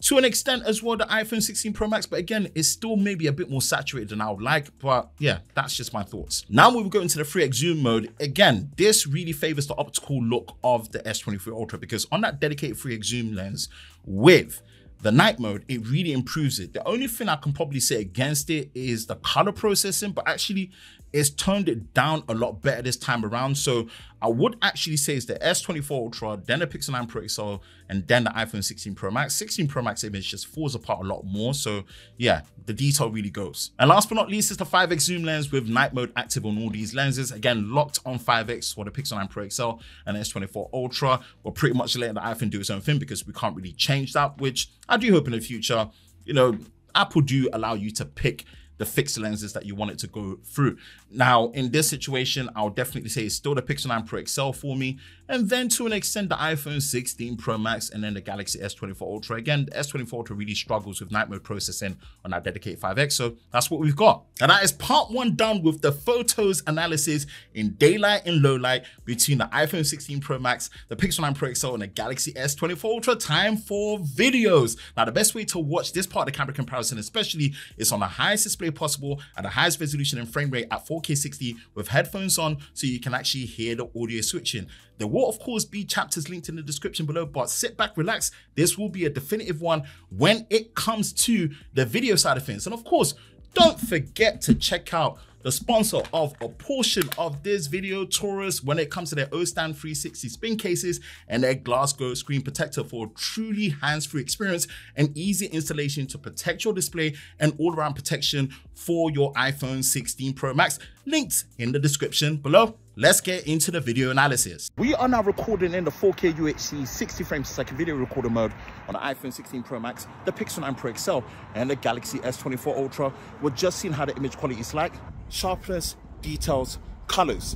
To an extent as well, the iPhone 16 Pro Max, but again, it's still maybe a bit more saturated than I would like, but yeah, that's just my thoughts. Now when we go into the 3x zoom mode, again, this really favors the optical look of the S24 Ultra because on that dedicated 3x zoom lens with the night mode, it really improves it. The only thing I can probably say against it is the color processing, but actually it's toned it down a lot better this time around. So I would actually say it's the S24 Ultra, then the Pixel 9 Pro XL, and then the iPhone 16 Pro Max. 16 Pro Max image just falls apart a lot more. So yeah, the detail really goes. And last but not least is the 5x zoom lens with night mode active on all these lenses. Again, locked on 5x for the Pixel 9 Pro XL and the S24 Ultra. We're pretty much letting the iPhone do its own thing because we can't really change that, which I do hope in the future, you know, Apple do allow you to pick the fixed lenses that you want it to go through. Now, in this situation, I'll definitely say it's still the Pixel 9 Pro XL for me, and then to an extent, the iPhone 16 Pro Max, and then the Galaxy S24 Ultra. Again, the S24 Ultra really struggles with night mode processing on that dedicated 5X, so that's what we've got. And that is part one done with the photos analysis in daylight and low light between the iPhone 16 Pro Max, the Pixel 9 Pro XL, and the Galaxy S24 Ultra. Time for videos. Now, the best way to watch this part of the camera comparison especially is on the highest display possible at the highest resolution and frame rate at 4K 60 with headphones on, so you can actually hear the audio switching. There will of course be chapters linked in the description below, but sit back, relax. This will be a definitive one when it comes to the video side of things. And of course, don't forget to check out the sponsor of a portion of this video, Taurus, when it comes to their O-Stand 360 spin cases and their Glasgow screen protector for a truly hands-free experience and easy installation to protect your display and all-around protection for your iPhone 16 Pro Max. Linked in the description below. Let's get into the video analysis. We are now recording in the 4K UHD 60 frames per second video recorder mode on the iPhone 16 Pro Max, the Pixel 9 Pro XL, and the Galaxy S24 Ultra. We're just seeing how the image quality is like. Sharpness, details, colors,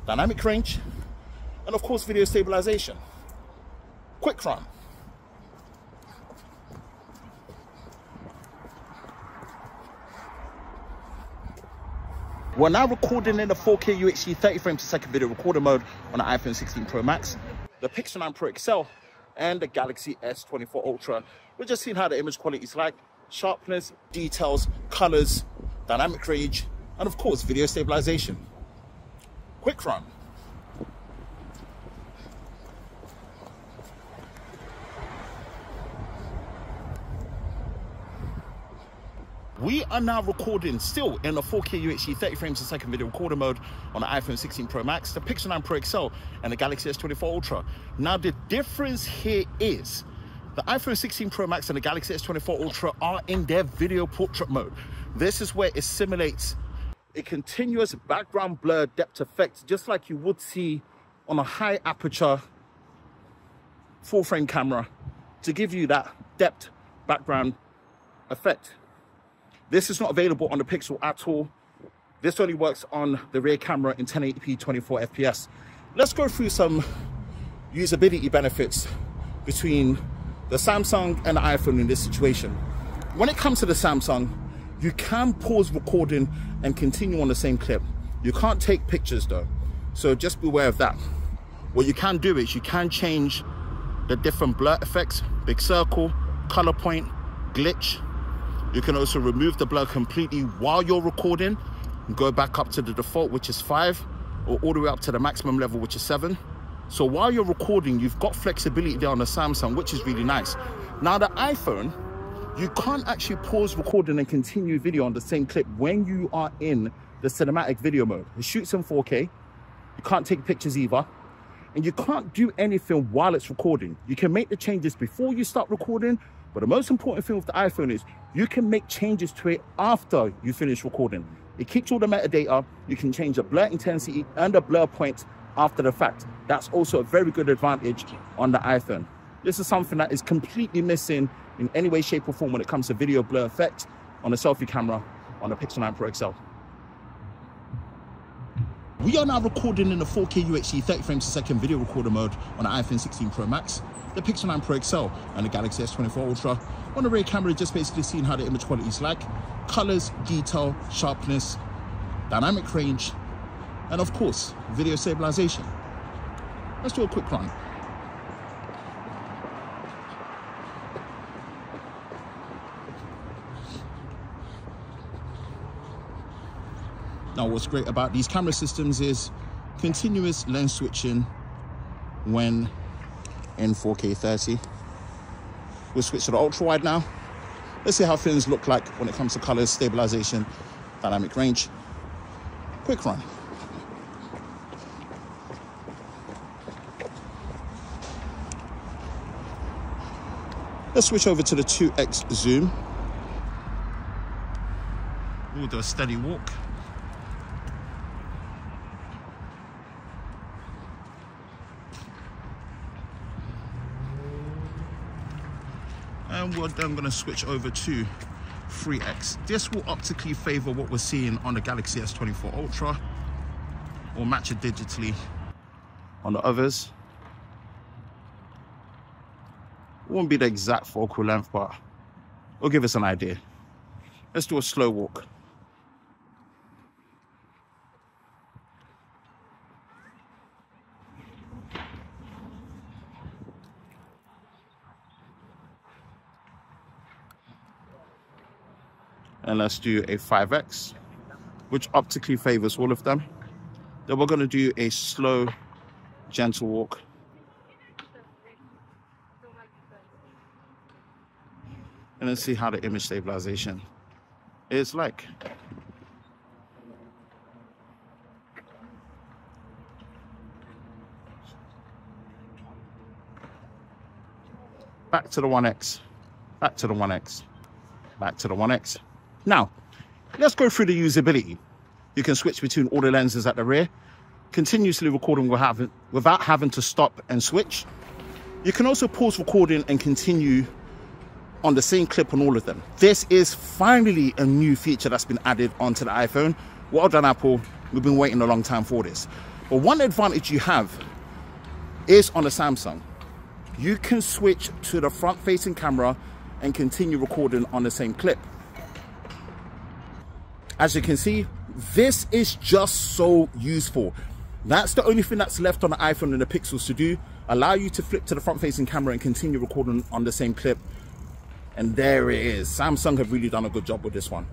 dynamic range, and of course video stabilization. Quick run. We're now recording in the 4K UHD 30 frames per second video recorder mode on the iPhone 16 Pro Max, the Pixel 9 Pro XL, and the Galaxy S24 Ultra. We're just seeing how the image quality is like. Sharpness, details, colors, dynamic range, and of course video stabilization. Quick run. We are now recording still in the 4K UHD 30 frames per second video recorder mode on the iPhone 16 Pro Max, the Pixel 9 Pro XL, and the Galaxy S24 Ultra. Now the difference here is the iPhone 16 Pro Max and the Galaxy S24 Ultra are in their video portrait mode. This is where it simulates a continuous background blur depth effect, just like you would see on a high aperture full frame camera, to give you that depth background effect. This is not available on the Pixel at all. This only works on the rear camera in 1080p 24 FPS. Let's go through some usability benefits between the Samsung and the iPhone in this situation. When it comes to the Samsung, you can pause recording and continue on the same clip. You can't take pictures though, so just beware of that. What you can do is you can change the different blur effects, big circle, color point, glitch. You can also remove the blur completely while you're recording and go back up to the default, which is 5, or all the way up to the maximum level, which is 7. So while you're recording, you've got flexibility there on the Samsung, which is really nice. Now the iPhone, you can't actually pause recording and continue video on the same clip when you are in the cinematic video mode. It shoots in 4K. You can't take pictures either. And you can't do anything while it's recording. You can make the changes before you start recording, but the most important thing with the iPhone is you can make changes to it after you finish recording. It keeps all the metadata. You can change the blur intensity and the blur point after the fact. That's also a very good advantage on the iPhone. This is something that is completely missing in any way, shape or form when it comes to video blur effect on a selfie camera on the Pixel 9 Pro XL. We are now recording in the 4K UHD 30 frames per second video recorder mode on the iPhone 16 Pro Max, the Pixel 9 Pro XL, and the Galaxy S24 Ultra. On the rear camera, just basically seeing how the image quality is like, colors, detail, sharpness, dynamic range, and of course, video stabilization. Let's do a quick run. Now, what's great about these camera systems is continuous lens switching when in 4K 30. We'll switch to the ultra wide now. Let's see how things look like when it comes to colors, stabilization, dynamic range. Quick run. Let's switch over to the 2x zoom. We'll do a steady walk. And we're then going to switch over to 3x. This will optically favor what we're seeing on the Galaxy S24 Ultra, or match it digitally on the others. It won't be the exact focal length, but it'll give us an idea. Let's do a slow walk. And let's do a 5x, which optically favors all of them. Then we're going to do a slow, gentle walk. And then see how the image stabilization is like. Back to the 1x, back to the 1x, back to the 1x. Now, let's go through the usability. You can switch between all the lenses at the rear, continuously recording without having to stop and switch. You can also pause recording and continue on the same clip on all of them. This is finally a new feature that's been added onto the iPhone. Well done, Apple. We've been waiting a long time for this. But one advantage you have is on the Samsung. You can switch to the front-facing camera and continue recording on the same clip. As you can see, this is just so useful. That's the only thing that's left on the iPhone and the Pixels to do. Allow you to flip to the front-facing camera and continue recording on the same clip. And there it is. Samsung have really done a good job with this one.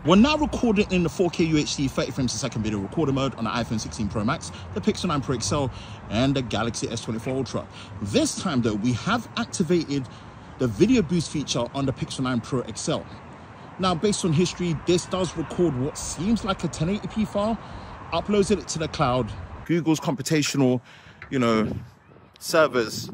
We're now recording in the 4K UHD 30 frames per second video recorder mode on the iPhone 16 Pro Max, the Pixel 9 Pro XL, and the Galaxy S24 Ultra. This time though, we have activated the video boost feature on the Pixel 9 Pro XL. Now, based on history, this does record what seems like a 1080p file, uploads it to the cloud. Google's computational, servers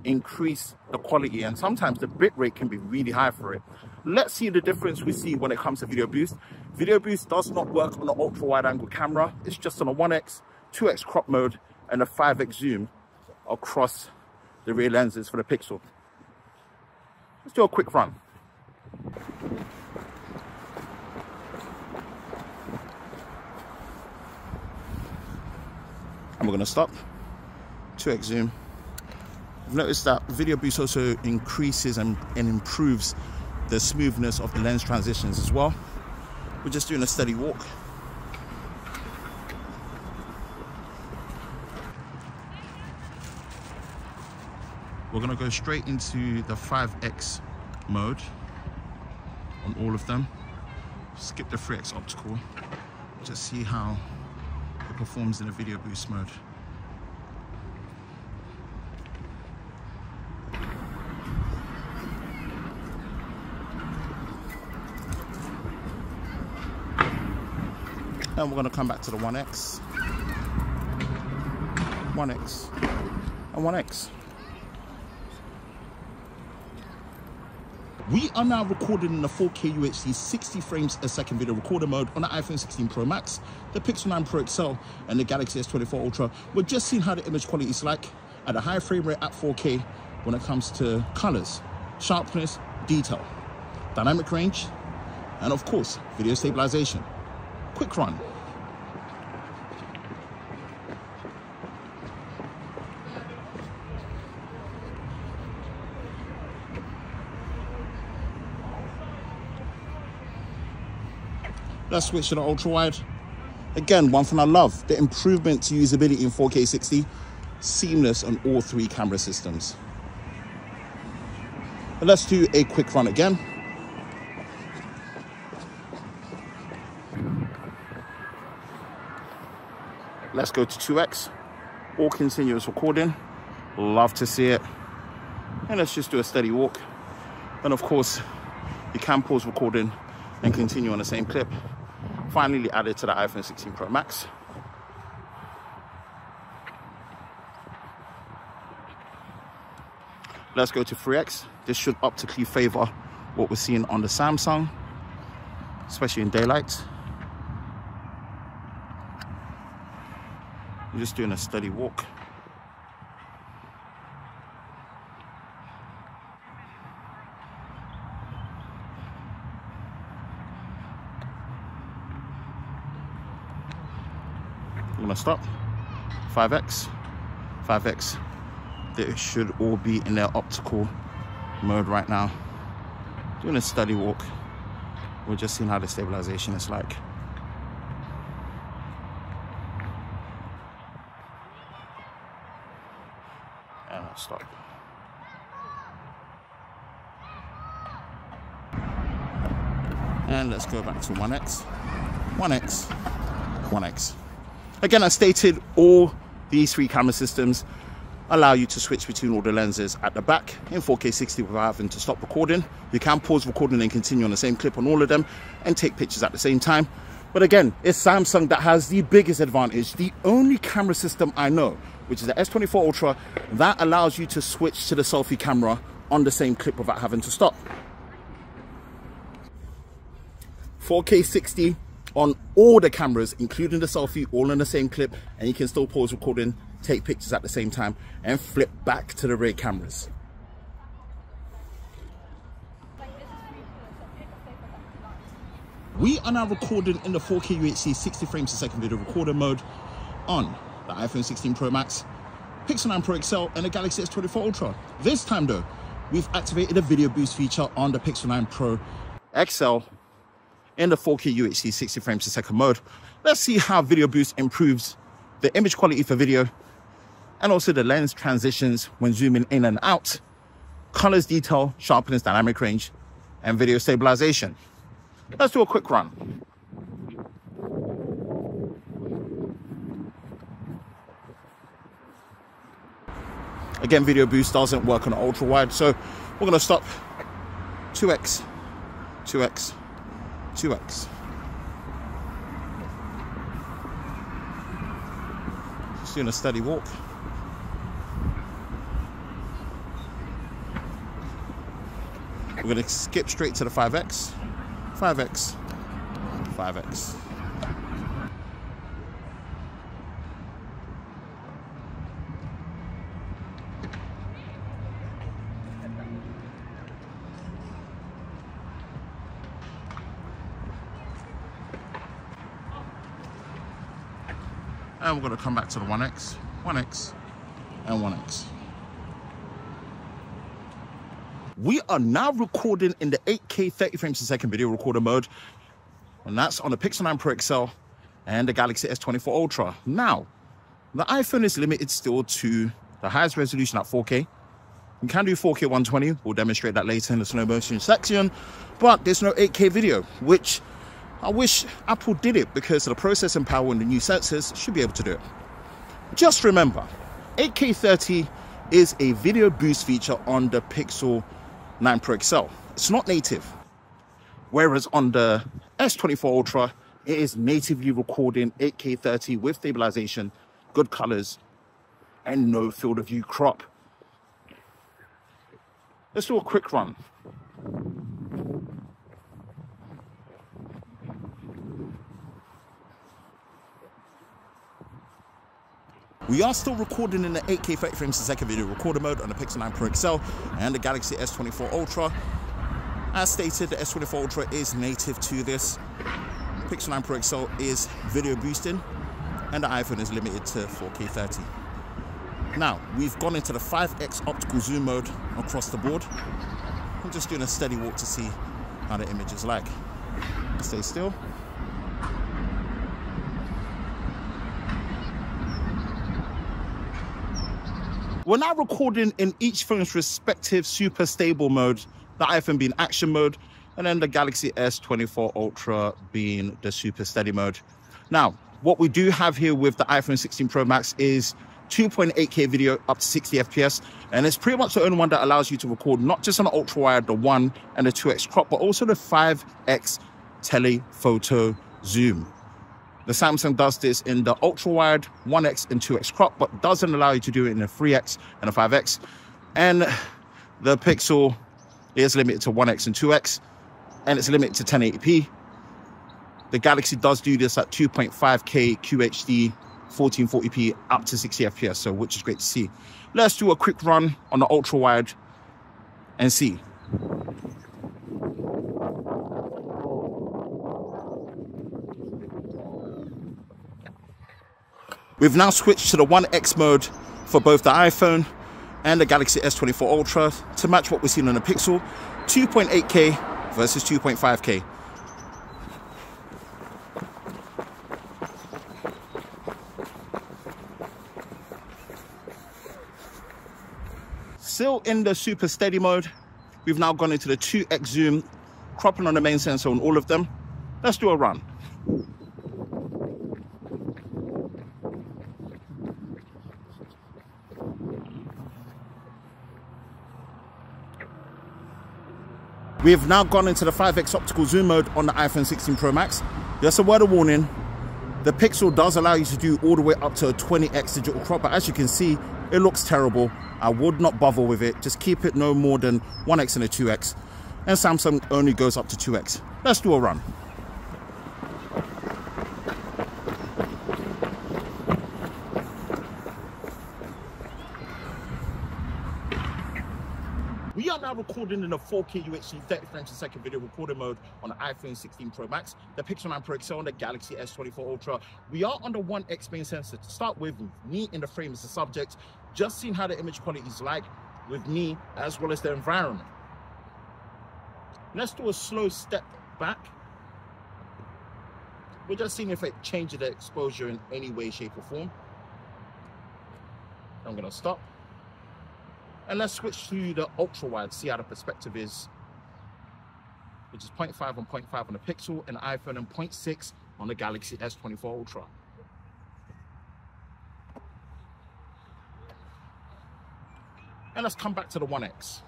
increase the quality, and sometimes the bitrate can be really high for it. Let's see the difference we see when it comes to video boost. Video boost does not work on an ultra wide angle camera. It's just on a 1x, 2x crop mode, and a 5x zoom across the rear lenses for the Pixel. Let's do a quick run. And we're going to stop. 2x zoom. I've noticed that video boost also increases and improves the smoothness of the lens transitions as well. We're just doing a steady walk. We're going to go straight into the 5x mode on all of them. Skip the 3x optical. Just see how it performs in the video boost mode. And we're going to come back to the 1x, 1x, and 1x. We are now recording in the 4K UHD 60 frames a second video recorder mode on the iPhone 16 Pro Max, the Pixel 9 Pro XL, and the Galaxy S24 Ultra. We're just seeing how the image quality is like at a high frame rate at 4K when it comes to colors, sharpness, detail, dynamic range, and of course, video stabilization. Quick run. Let's switch to the ultra wide. Again, one thing I love, the improvement to usability in 4K 60, seamless on all three camera systems. But let's do a quick run again. Let's go to 2x, all continuous recording. Love to see it. And let's just do a steady walk. And of course, you can pause recording and continue on the same clip. Finally added to the iPhone 16 Pro Max. Let's go to 3x. This should optically favor what we're seeing on the Samsung, especially in daylight. I'm just doing a steady walk. I'm gonna stop. 5x, 5x. They should all be in their optical mode right now. Doing a steady walk. We're just seeing how the stabilization is like. And I'll stop. And let's go back to 1x, 1x, 1x. Again, I stated all these three camera systems allow you to switch between all the lenses at the back in 4K 60 without having to stop recording. You can pause recording and continue on the same clip on all of them and take pictures at the same time. But again, it's Samsung that has the biggest advantage. The only camera system I know, which is the S24 Ultra, that allows you to switch to the selfie camera on the same clip without having to stop. 4K 60 on all the cameras, including the selfie, all in the same clip, and you can still pause recording, take pictures at the same time, and flip back to the rear cameras. We are now recording in the 4K UHD 60 frames per second video recorder mode on the iPhone 16 Pro Max, Pixel 9 Pro XL, and the Galaxy S24 Ultra. This time though, we've activated the video boost feature on the Pixel 9 Pro XL in the 4K UHD 60 frames per second mode. Let's see how video boost improves the image quality for video and also the lens transitions when zooming in and out, colors, detail, sharpness, dynamic range, and video stabilization. Let's do a quick run. Again, video boost doesn't work on ultra wide, so we're gonna stop. 2x, 2x, 2x. Just doing a steady walk. We're gonna skip straight to the 5x, 5x, 5x. And we're going to come back to the 1x, 1x, and 1x. We are now recording in the 8K 30 frames per second video recorder mode, and that's on the Pixel 9 Pro XL and the Galaxy S24 Ultra. Now, the iPhone is limited still to the highest resolution at 4K. You can do 4K 120, we'll demonstrate that later in the slow motion section, but there's no 8K video, which I wish Apple did it because of the processing power and the new sensors should be able to do it. Just remember, 8K 30 is a video boost feature on the Pixel 9 Pro XL. It's not native. Whereas on the S24 Ultra, it is natively recording 8K 30 with stabilization, good colors, and no field of view crop. Let's do a quick run. We are still recording in the 8K 30 frames per second video recorder mode on the Pixel 9 Pro XL and the Galaxy S24 Ultra. As stated, the S24 Ultra is native to this. Pixel 9 Pro XL is video boosting, and the iPhone is limited to 4K 30. Now, we've gone into the 5x optical zoom mode across the board. I'm just doing a steady walk to see how the image is like. Stay still. We're now recording in each phone's respective super stable mode, the iPhone being action mode, and then the Galaxy S24 Ultra being the super steady mode. Now, what we do have here with the iPhone 16 Pro Max is 2.8K video up to 60 FPS, and it's pretty much the only one that allows you to record not just on the ultra wide, the 1 and the 2x crop, but also the 5x telephoto zoom. The Samsung does this in the ultra wide, 1x and 2x crop, but doesn't allow you to do it in a 3x and a 5x. And the Pixel is limited to 1x and 2x, and it's limited to 1080p. The Galaxy does do this at 2.5K QHD, 1440p up to 60 FPS, so which is great to see. Let's do a quick run on the ultra wide and see. We've now switched to the 1X mode for both the iPhone and the Galaxy S24 Ultra to match what we're seeing on the Pixel, 2.8K versus 2.5K. Still in the super steady mode, we've now gone into the 2X zoom, cropping on the main sensor on all of them. Let's do a run. We have now gone into the 5X optical zoom mode on the iPhone 16 Pro Max. Just a word of warning, the Pixel does allow you to do all the way up to a 20X digital crop, but as you can see, it looks terrible. I would not bother with it. Just keep it no more than 1X and a 2X. And Samsung only goes up to 2X. Let's do a run. We are now recording in the 4K UHD 30 frames per second video recording mode on the iPhone 16 Pro Max, the Pixel 9 Pro XL, and the Galaxy S24 Ultra. We are on the 1X main sensor. To start with me in the frame as the subject, just seeing how the image quality is like with me as well as the environment. Let's do a slow step back. We're just seeing if it changes the exposure in any way, shape, or form. I'm going to stop. And let's switch to the ultra wide, see how the perspective is, which is 0.5 and 0.5 on the Pixel and iPhone, and 0.6 on the Galaxy S24 Ultra. And let's come back to the 1X.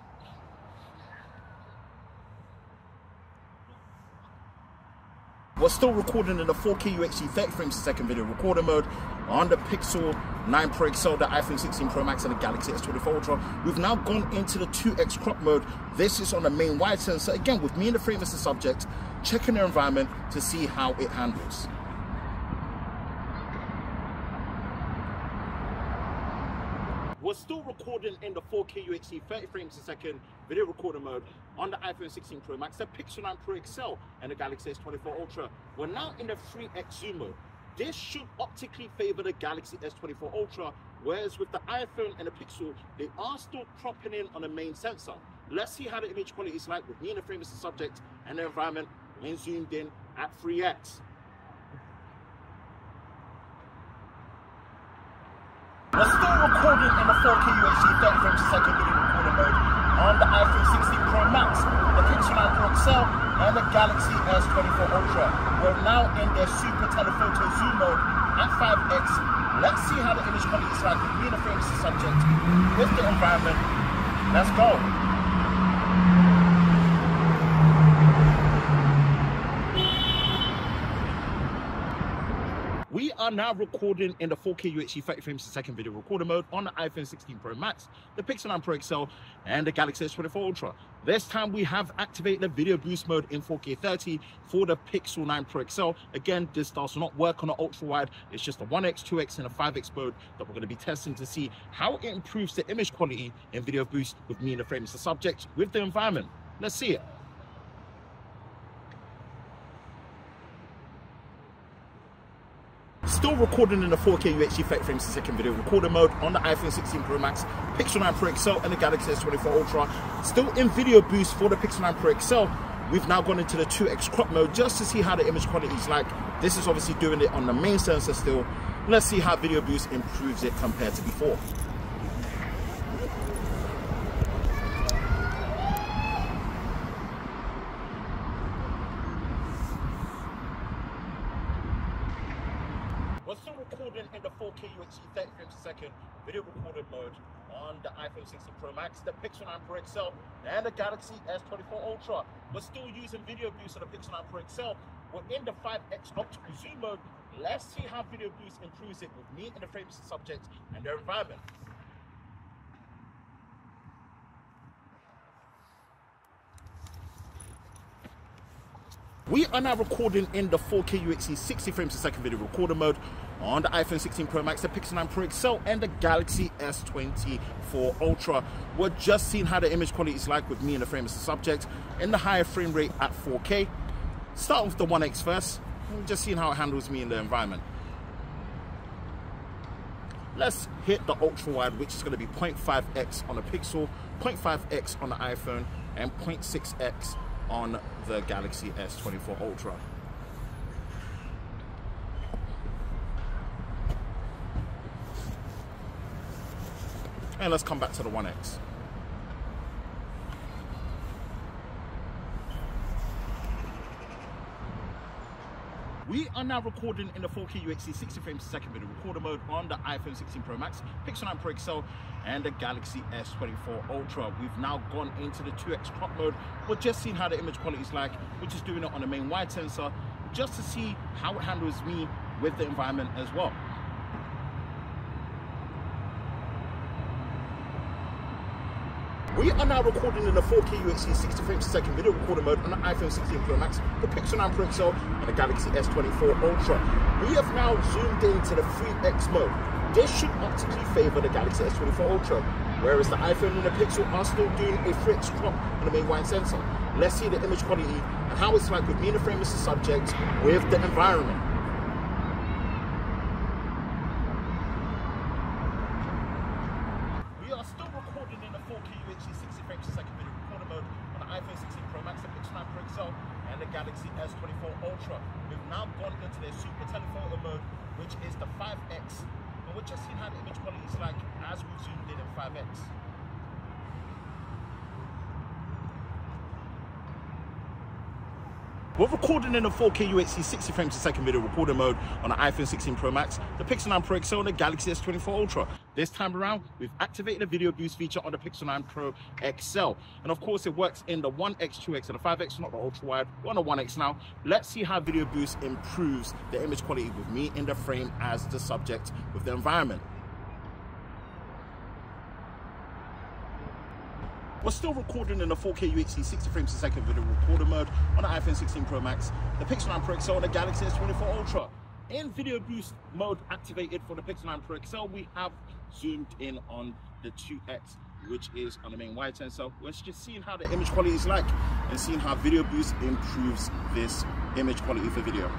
We're still recording in the 4K UHD 30 frames per second video recorder mode on the Pixel 9 Pro XL, the iPhone 16 Pro Max, and the Galaxy S24 Ultra. We've now gone into the 2X crop mode. This is on the main wide sensor. Again, with me in the frame as the subject, checking the environment to see how it handles. We're still recording in the 4K UHD 30 frames per second video recorder mode on the iPhone 16 Pro Max, the Pixel 9 Pro XL, and the Galaxy S24 Ultra. We're now in the 3X zoom mode. This should optically favor the Galaxy S24 Ultra, whereas with the iPhone and the Pixel, they are still cropping in on the main sensor. Let's see how the image quality is like with me in the frame as the subject and the environment when zoomed in at 3X. We're still recording in the 4K UHD 30 frames per second video recording mode on the iPhone 16 Pro Max, the Pixel 9 Pro XL, and the Galaxy S24 Ultra. We're now in their super telephoto zoom mode at 5X. Let's see how the image quality is like with me in the frame as the subject, with the environment. Let's go. We are now recording in the 4K UHD 30 frames per second video recorder mode on the iPhone 16 Pro Max, the Pixel 9 Pro XL, and the Galaxy S24 Ultra. This time we have activated the video boost mode in 4K 30 for the Pixel 9 Pro XL. Again, this does not work on the ultra wide. It's just a 1X, 2X, and a 5X mode that we're going to be testing to see how it improves the image quality in video boost with me in the frame as the subject with the environment. Let's see it. Still recording in the 4K UHD 30 frames per second video recorder mode on the iPhone 16 Pro Max, Pixel 9 Pro XL, and the Galaxy S24 Ultra. Still in video boost for the Pixel 9 Pro XL. We've now gone into the 2X crop mode just to see how the image quality is like. This is obviously doing it on the main sensor still. Let's see how video boost improves it compared to before. We're still recording in the 4K UHD 30 frames per second video recorded mode on the iPhone 16 Pro Max, the Pixel 9 Pro XL, and the Galaxy S24 Ultra. We're still using video boost on the Pixel 9 Pro XL. We're in the 5X optical zoom mode. Let's see how video boost improves it with me in the frame as the subject and their environment. We are now recording in the 4K UHD 60 frames per second video recorder mode on the iPhone 16 Pro Max, the Pixel 9 Pro XL, and the Galaxy S24 Ultra. We're just seeing how the image quality is like with me in the frame as the subject in the higher frame rate at 4K. Start with the 1X first, just seeing how it handles me in the environment. let's hit the ultra wide, which is going to be 0.5x on the Pixel, 0.5x on the iPhone, and 0.6x on the Galaxy S24 Ultra. And let's come back to the 1x. We are now recording in the 4K UHD 60 frames per second video recorder mode on the iPhone 16 Pro Max, Pixel 9 Pro XL, and the Galaxy S24 Ultra. We've now gone into the 2x crop mode. We're just seeing how the image quality is like. We're just doing it on the main wide sensor, just to see how it handles me with the environment as well. We are now recording in the 4K UHD 60 frames per second video recorder mode on the iPhone 16 Pro Max, the Pixel 9 Pro XL, and the Galaxy S24 Ultra. We have now zoomed into the 3x mode. This should optically favor the Galaxy S24 Ultra, whereas the iPhone and the Pixel are still doing a 3x crop on the main wide sensor. Let's see the image quality and how it's like with me in the frame as the subject with the environment. iPhone 16 Pro Max, the Pixel 9 Pro XL, and the Galaxy S24 Ultra. We've now gone into their super telephoto mode, which is the 5x, and we're just seeing how the image quality is like as we've zoomed in 5x. We're recording in the 4K UHD 60 frames per second video recorder mode on the iPhone 16 Pro Max, the Pixel 9 Pro XL, and the Galaxy S24 Ultra. This time around, we've activated the video boost feature on the Pixel 9 Pro XL. And of course, it works in the 1x, 2x, and the 5x, not the ultra wide. We're on the 1x now. Let's see how video boost improves the image quality with me in the frame as the subject with the environment. We're still recording in the 4K UHD 60 frames per second video recorder mode on the iPhone 16 Pro Max, the Pixel 9 Pro XL, and the Galaxy S24 Ultra. In video boost mode activated for the Pixel 9 Pro XL, we have zoomed in on the 2x, which is on the main wide sensor. We're just seeing how the image quality is like and seeing how video boost improves this image quality for video.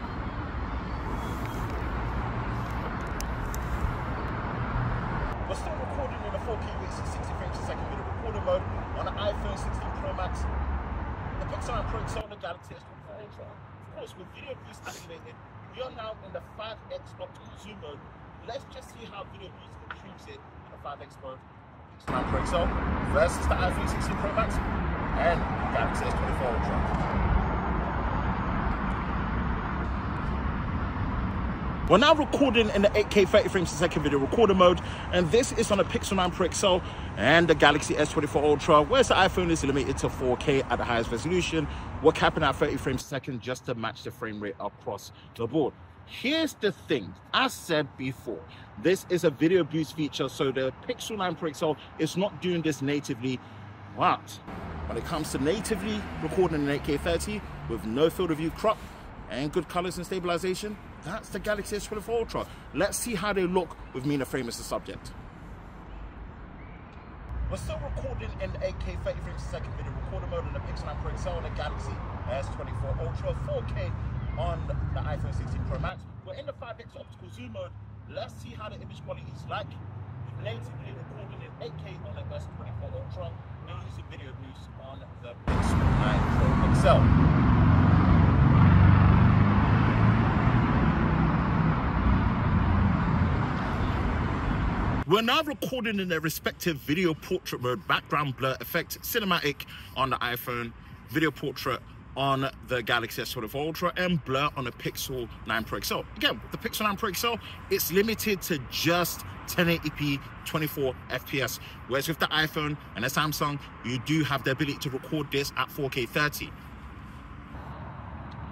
We're still recording in the 4K UHD 60 frames per second video recorder mode on the iPhone 16 Pro Max, the Pixel 9 Pro XL, and the Galaxy S24 Ultra. Of course, with video boost activated, we are now in the 5x optical zoom mode. Let's just see how video boost improves it in the 5x mode. Pixel 9 Pro XL versus the iPhone 16 Pro Max and Galaxy S24 Ultra. We're now recording in the 8K 30 frames per second video recorder mode, and this is on the Pixel 9 Pro XL and the Galaxy S24 Ultra, whereas the iPhone is limited to 4K at the highest resolution. We're capping at 30 frames per second just to match the frame rate across the board. Here's the thing, as said before, this is a video boost feature, so the Pixel 9 Pro XL is not doing this natively. But when it comes to natively recording in 8K 30 with no field of view crop and good colors and stabilization, that's the Galaxy S24 Ultra. Let's see how they look with me in the frame as the subject. We're still recording in 8K 30 frames per second video recorder mode on the Pixel 9 Pro XL and the Galaxy S24 Ultra, 4K on the iPhone 16 Pro Max. We're in the 5x optical zoom mode. Let's see how the image quality is like. We've natively recorded in 8K on the S24 Ultra and using video boost on the Pixel 9 Pro XL. We're now recording in their respective video portrait mode, background blur effect, cinematic on the iPhone, video portrait on the Galaxy S24 Ultra, and blur on the Pixel 9 Pro XL. Again, with the Pixel 9 Pro XL, it's limited to just 1080p 24 FPS, whereas with the iPhone and the Samsung, you do have the ability to record this at 4K 30.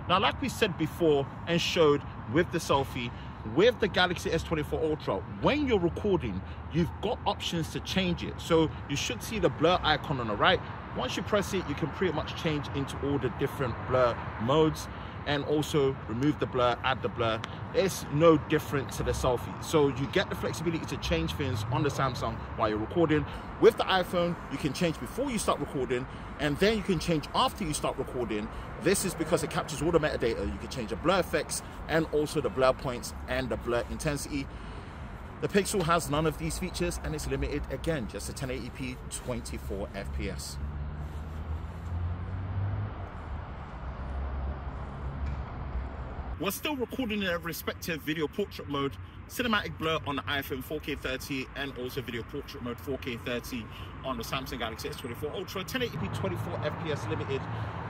Now, like we said before and showed with the selfie, with the Galaxy S24 Ultra, when you're recording, you've got options to change it. So you should see the blur icon on the right. Once you press it, you can pretty much change into all the different blur modes and also remove the blur, add the blur. It's no different to the selfie. So you get the flexibility to change things on the Samsung while you're recording. With the iPhone, you can change before you start recording, and then you can change after you start recording. This is because it captures all the metadata. You can change the blur effects and also the blur points and the blur intensity. The Pixel has none of these features and it's limited again, just a 1080p 24 FPS. We're still recording in their respective video portrait mode, cinematic blur on the iPhone 4K 30 and also video portrait mode 4K 30 on the Samsung Galaxy S24 Ultra, 1080p 24 FPS limited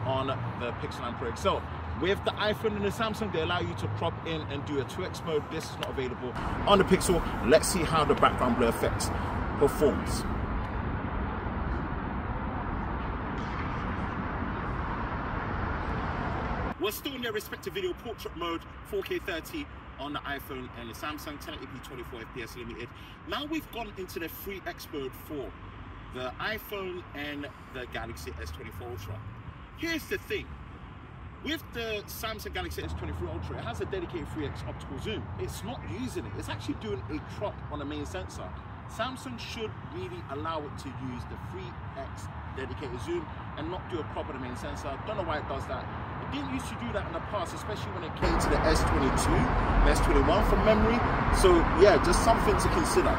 on the Pixel 9 Pro XL. With the iPhone and the Samsung, they allow you to crop in and do a 2x mode. This is not available on the Pixel. Let's see how the background blur effect performs. We're still in their respective video portrait mode, 4K 30 on the iPhone and the Samsung, 1080p 24 FPS limited. Now we've gone into the 3x mode for the iPhone and the Galaxy S24 Ultra. Here's the thing. With the Samsung Galaxy S24 Ultra, it has a dedicated 3x optical zoom. It's not using it. It's actually doing a crop on the main sensor. Samsung should really allow it to use the 3x dedicated zoom and not do a crop on the main sensor. Don't know why it does that. It didn't used to do that in the past, especially when it came to the S22, the S21 from memory. So yeah, just something to consider.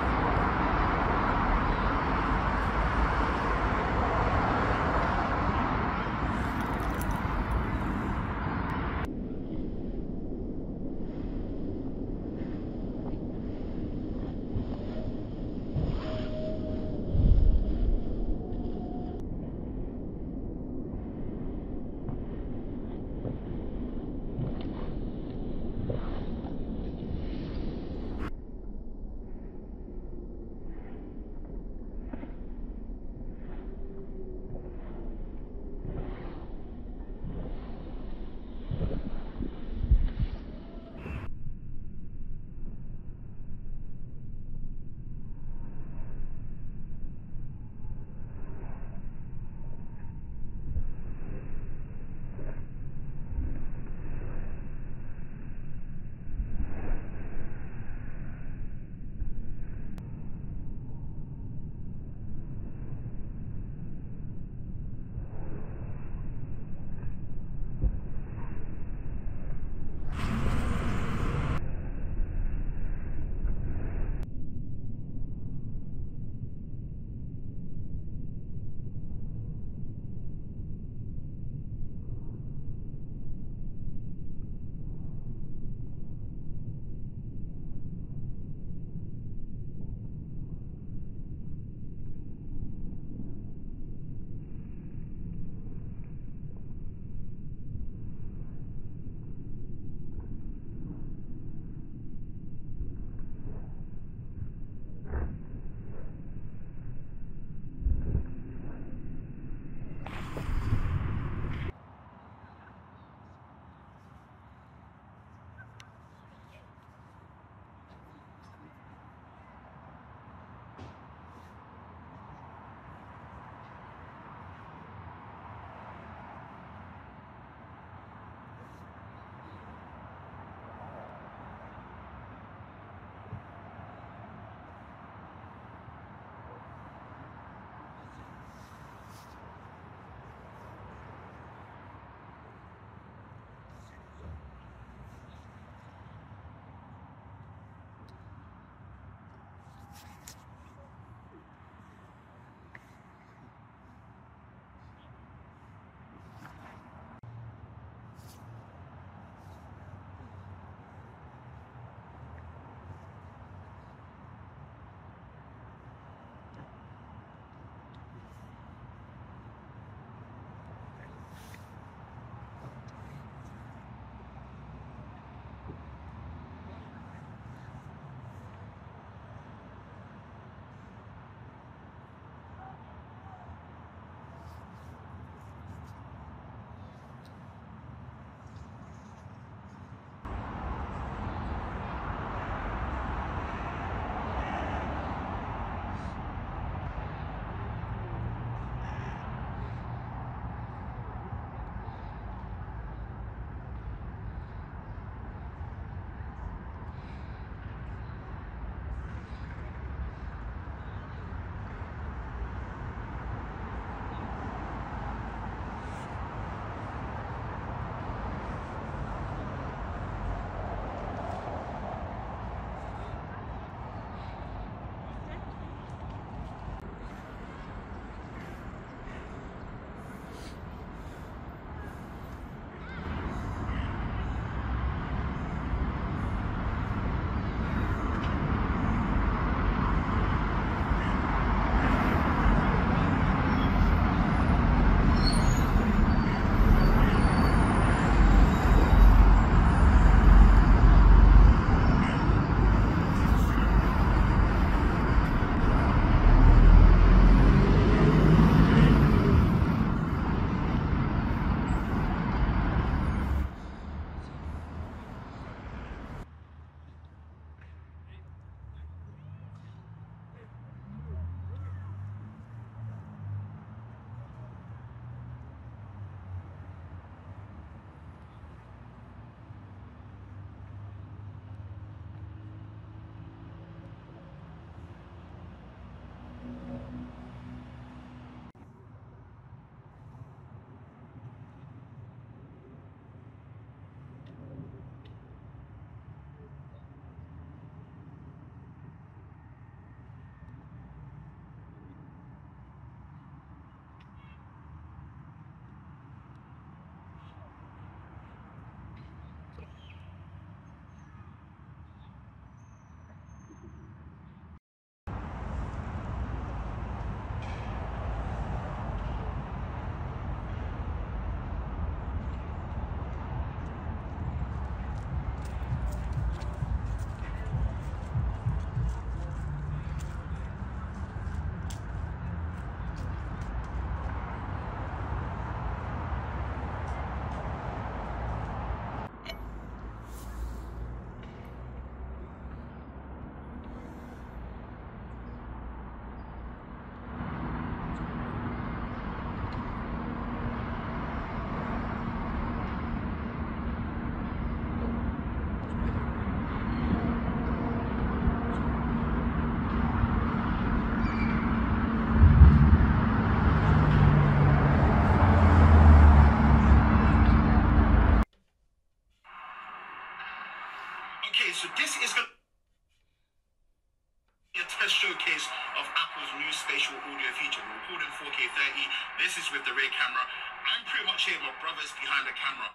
test showcase of Apple's new spatial audio feature. We're recording 4K 30. This is with the rear camera. I'm pretty much here. My brother's behind the camera.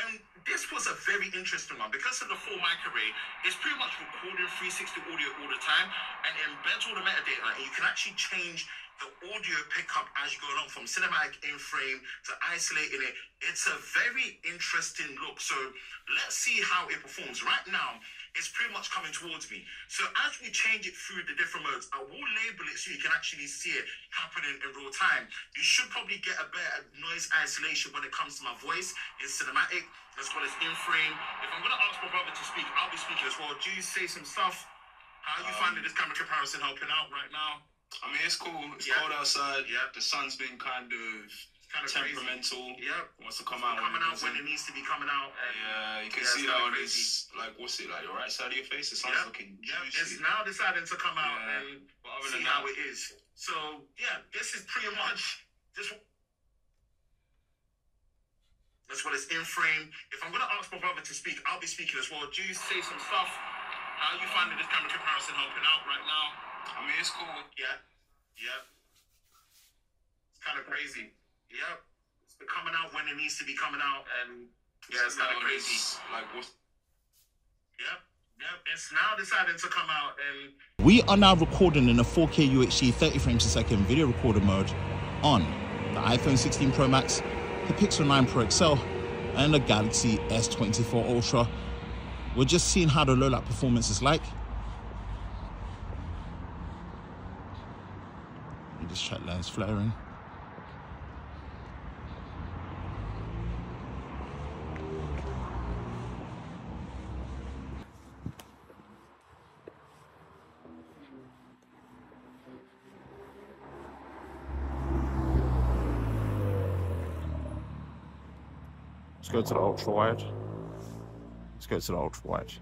And this was a very interesting one because of the full mic array. It's pretty much recording 360 audio all the time and embeds all the metadata. And you can actually change the audio pickup as you go along, from cinematic in frame to isolating it. It's a very interesting look. So let's see how it performs. Right now, it's pretty much coming towards me. So as we change it through the different modes, I will label it so you can actually see it happening in real time. You should probably get a better noise isolation when it comes to my voice in cinematic as well as in frame. If I'm going to ask my brother to speak, I'll be speaking as well. Do you say some stuff? How are you finding this camera comparison helping out right now? I mean, it's cool. It's cold outside. Yeah. The sun's been kind of temperamental. Crazy. Yep. Wants to come out when it needs to be coming out. Yeah, you can see that on this, like, what's it, like, the right side of your face? The sun's looking juicy. It's now deciding to come out and see how it is. So, yeah, this is pretty much this. As well as in frame. If I'm going to ask my brother to speak, I'll be speaking as well. Do you say some stuff? How are you finding this camera comparison helping out right now? I mean, it's cool. Yeah. It's kind of crazy. Yep. It's coming out when it needs to be coming out, and it's kind of crazy. Like what? Yep. It's now deciding to come out, and We are now recording in a 4K UHD 30 frames a second video recorder mode on the iPhone 16 Pro Max, the Pixel 9 Pro XL, and the Galaxy S24 Ultra. We're just seeing how the low light performance is like. Just check lens flaring. Let's go to the ultra wide. Let's go to the ultra wide.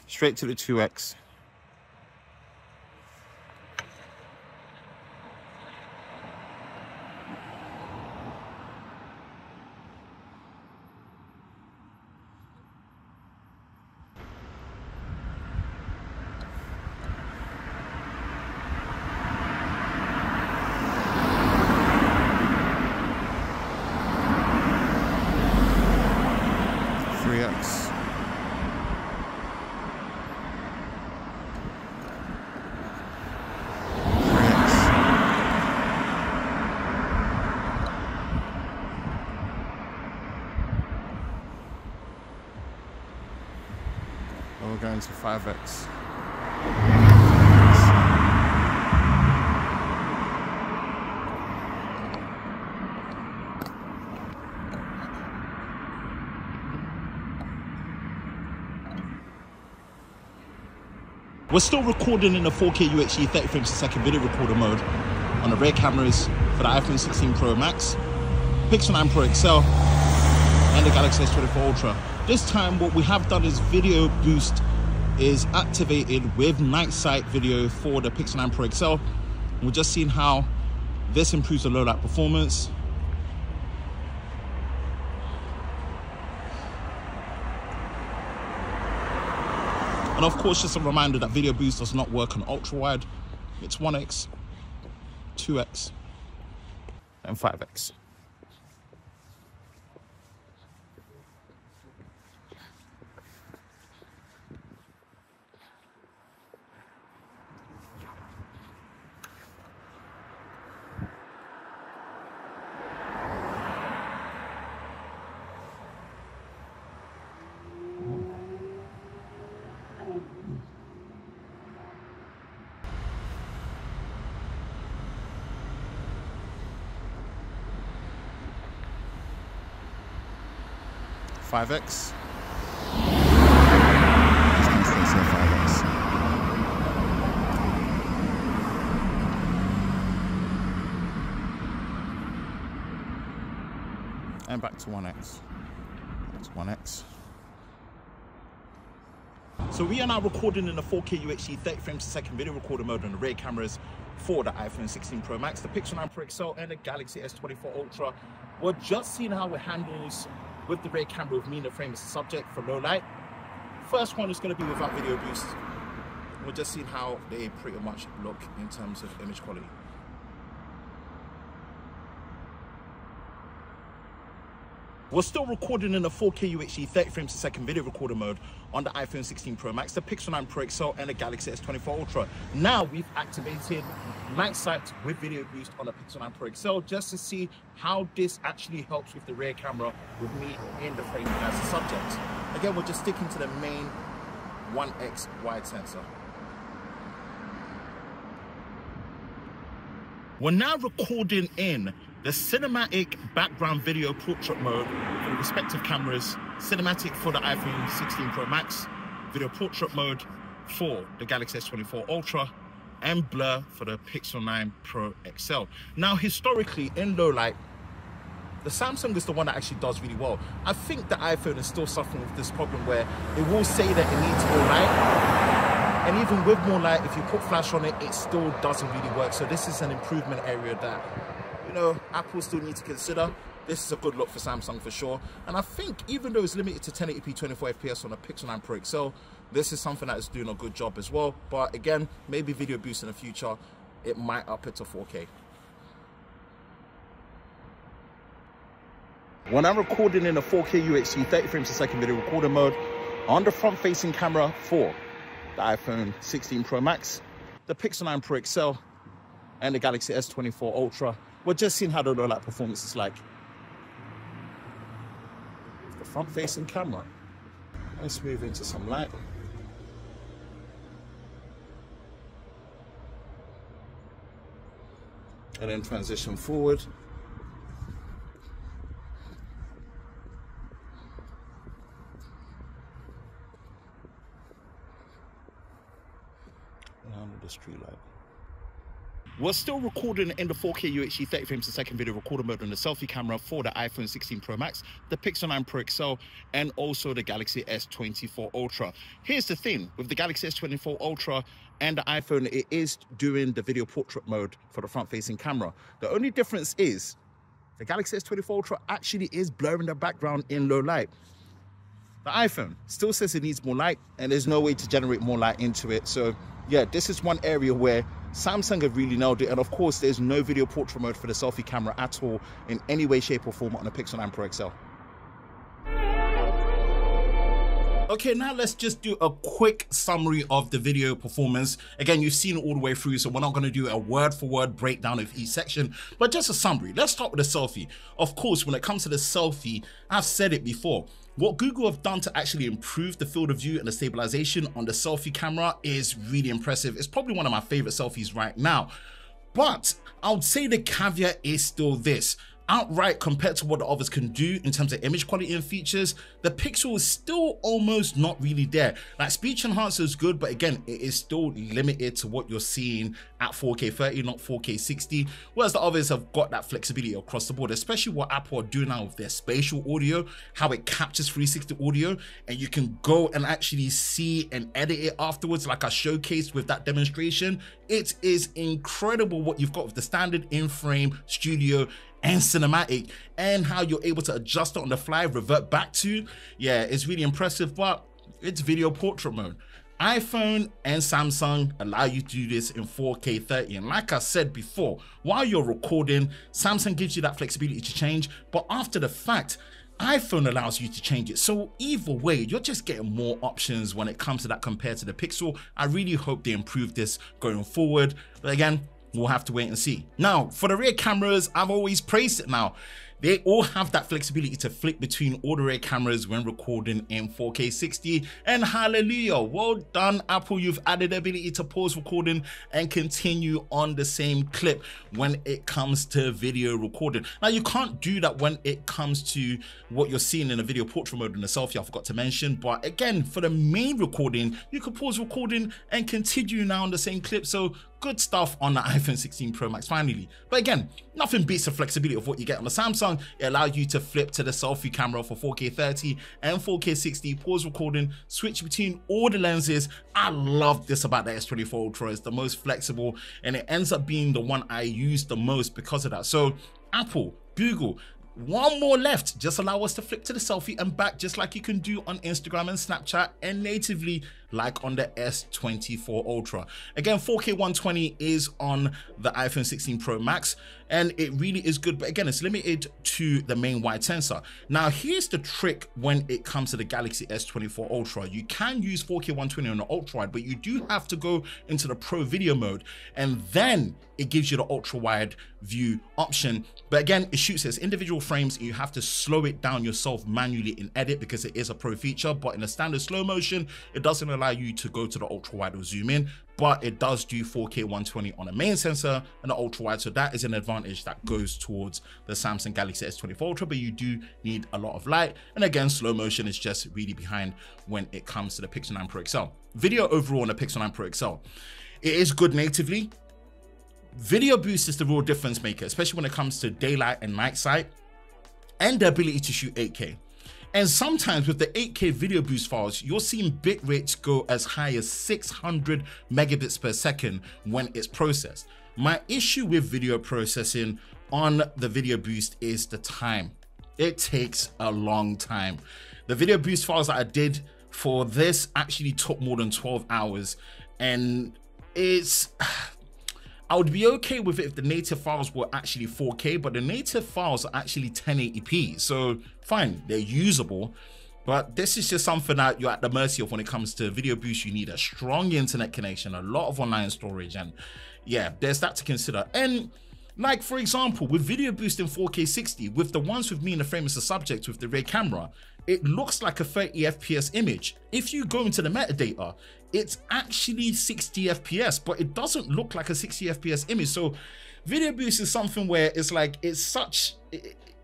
Straight to the 2x. We're going to 5x. We're still recording in a 4K UHD 30 frames a second video recorder mode on the rear cameras for the iPhone 16 Pro Max, Pixel 9 Pro XL, and the Galaxy S24 Ultra. This time what we have done is video boost is activated with night sight video for the Pixel 9 Pro XL. We're just seeing how this improves the low light performance. And of course, just a reminder that video boost does not work on ultra wide. It's 1x, 2x, and 5x. .5x. And back to 1x. That's 1x. So we are now recording in the 4K UHD 30 frames per second video recorder mode on the rear cameras for the iPhone 16 Pro Max, the Pixel 9 Pro XL and the Galaxy S24 Ultra. We're just seeing how it handles with the rear camera with me in the frame as a subject for low light. First one is going to be without video boost. We're just seeing how they pretty much look in terms of image quality. We're still recording in the 4K UHD 30 frames per second video recorder mode on the iPhone 16 Pro Max, the Pixel 9 Pro XL and the Galaxy S24 Ultra. Now we've activated night sight with video boost on the Pixel 9 Pro XL just to see how this actually helps with the rear camera with me in the frame as a subject. Again, we're just sticking to the main 1x wide sensor. We're now recording in the cinematic background video portrait mode for the respective cameras, cinematic for the iPhone 16 Pro Max, video portrait mode for the Galaxy S24 Ultra, and blur for the Pixel 9 Pro XL. Now, historically, in low light, the Samsung is the one that actually does really well. I think the iPhone is still suffering with this problem where it will say that it needs more light, and even with more light, if you put flash on it, it still doesn't really work. So this is an improvement area that, you know, Apple still needs to consider. This is a good look for Samsung for sure. And I think even though it's limited to 1080p 24 FPS on the Pixel 9 Pro XL, this is something that is doing a good job as well. But again, maybe video boost in the future, it might up it to 4K. When I'm recording in a 4K UHD 30 frames per second video recorder mode on the front facing camera for the iPhone 16 Pro Max, the Pixel 9 Pro XL and the Galaxy S24 Ultra, we're just seeing how the low light performance is like. The front facing camera. Let's move into some light. And then transition forward. Under the street light. We're still recording in the 4K UHD 30 frames per second video recorder mode on the selfie camera for the iPhone 16 Pro Max, the Pixel 9 Pro XL, and also the Galaxy S24 Ultra. Here's the thing, with the Galaxy S24 Ultra and the iPhone, it is doing the video portrait mode for the front-facing camera. The only difference is the Galaxy S24 Ultra actually is blurring the background in low light. The iPhone still says it needs more light, and there's no way to generate more light into it. So yeah, this is one area where Samsung have really nailed it. And of course, there's no video portrait mode for the selfie camera at all in any way, shape or form on the Pixel 9 Pro XL. Okay, now let's just do a quick summary of the video performance. Again, you've seen it all the way through, so we're not going to do a word-for-word breakdown of each section, but just a summary. Let's start with the selfie. Of course, when it comes to the selfie, I've said it before. What Google have done to actually improve the field of view and the stabilization on the selfie camera is really impressive. It's probably one of my favorite selfies right now. But I would say the caveat is still this. Outright, compared to what the others can do in terms of image quality and features, the Pixel is still almost not really there. Like, speech enhancer is good, but again, it is still limited to what you're seeing at 4K 30, not 4K 60, whereas the others have got that flexibility across the board, especially what Apple are doing now with their spatial audio, how it captures 360 audio, and you can go and actually see and edit it afterwards, like I showcased with that demonstration. It is incredible what you've got with the standard in-frame, studio, and cinematic, and how you're able to adjust it on the fly, revert back to. Yeah, it's really impressive, but it's video portrait mode. iPhone and Samsung allow you to do this in 4K 30, and like I said before, while you're recording, Samsung gives you that flexibility to change, but after the fact, iPhone allows you to change it. So either way, you're just getting more options when it comes to that compared to the Pixel. I really hope they improve this going forward, but again, we'll have to wait and see. Now, for the rear cameras, I've always praised it now. They all have that flexibility to flip between all the rear cameras when recording in 4K 60, and hallelujah, well done Apple, you've added the ability to pause recording and continue on the same clip when it comes to video recording. Now, you can't do that when it comes to what you're seeing in a video portrait mode in the selfie, I forgot to mention, but again, for the main recording, you could pause recording and continue now on the same clip. So good stuff on the iPhone 16 Pro Max finally. But again, nothing beats the flexibility of what you get on the Samsung. It allows you to flip to the selfie camera for 4K 30 and 4K 60, pause recording, switch between all the lenses. I love this about the S24 Ultra. It's the most flexible and it ends up being the one I use the most because of that. So Apple, Google, one more left. Just allow us to flip to the selfie and back just like you can do on Instagram and Snapchat and natively like on the S24 Ultra. Again, 4K 120 is on the iPhone 16 Pro Max and it really is good, but again, it's limited to the main wide sensor. Now, here's the trick when it comes to the Galaxy S24 Ultra. You can use 4K 120 on the ultra wide, but you do have to go into the pro video mode and then it gives you the ultra wide view option. But again, it shoots as individual frames and you have to slow it down yourself manually in edit because it is a pro feature. But in a standard slow motion, it doesn't allow you to go to the ultra wide or zoom in, but it does do 4K 120 on the main sensor and the ultra wide. So that is an advantage that goes towards the Samsung Galaxy S24 Ultra, but you do need a lot of light. And again, slow motion is just really behind when it comes to the Pixel 9 Pro XL. Video overall on the Pixel 9 Pro XL, it is good natively. Video boost is the real difference maker, especially when it comes to daylight and night sight and the ability to shoot 8K. And sometimes with the 8K video boost files, you're seeing bit rates go as high as 600 megabits per second when it's processed. My issue with video processing on the video boost is the time. It takes a long time. The video boost files that I did for this actually took more than 12 hours and I would be okay with it if the native files were actually 4K, but the native files are actually 1080p. So fine, they're usable, but this is just something that you're at the mercy of when it comes to video boost. You need a strong internet connection, a lot of online storage, and yeah, there's that to consider. And like, for example, with video boost in 4K 60, with the ones with me in the frame as a subject with the rear camera, it looks like a 30 FPS image. If you go into the metadata, it's actually 60 FPS, but it doesn't look like a 60 FPS image. So video boost is something where it's like,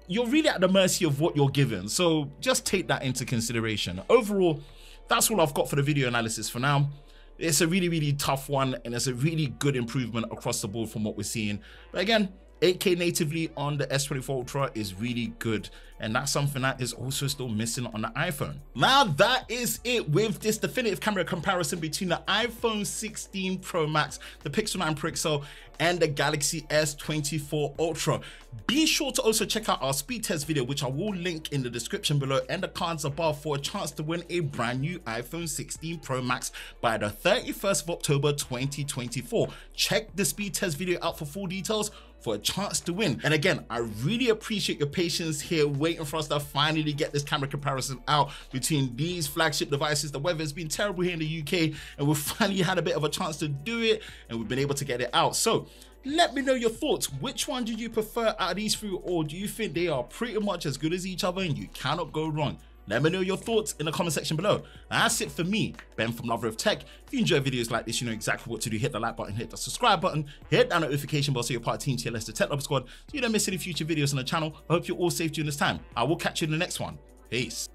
you're really at the mercy of what you're given. So just take that into consideration. Overall, that's all I've got for the video analysis for now. It's a really, really tough one and it's a really good improvement across the board from what we're seeing. But again, 8K natively on the S24 Ultra is really good, and that's something that is also still missing on the iPhone. Now that is it with this definitive camera comparison between the iPhone 16 Pro Max, the Pixel 9 Pro XL, and the Galaxy S24 Ultra. Be sure to also check out our speed test video, which I will link in the description below and the cards above, for a chance to win a brand new iPhone 16 Pro Max by the 31st of October 2024. Check the speed test video out for full details for a chance to win. And again, I really appreciate your patience here waiting for us to finally get this camera comparison out between these flagship devices. The weather has been terrible here in the UK and we've finally had a bit of a chance to do it and we've been able to get it out. So let me know your thoughts. Which one do you prefer out of these three, or do you think they are pretty much as good as each other and you cannot go wrong? Let me know your thoughts in the comment section below. That's it for me, Ben from Lover of Tech. If you enjoy videos like this, you know exactly what to do. Hit the like button, hit the subscribe button, hit that notification bell so you're part of Team Tier List, the Tech Lover Squad, so you don't miss any future videos on the channel. I hope you're all safe during this time. I will catch you in the next one. Peace.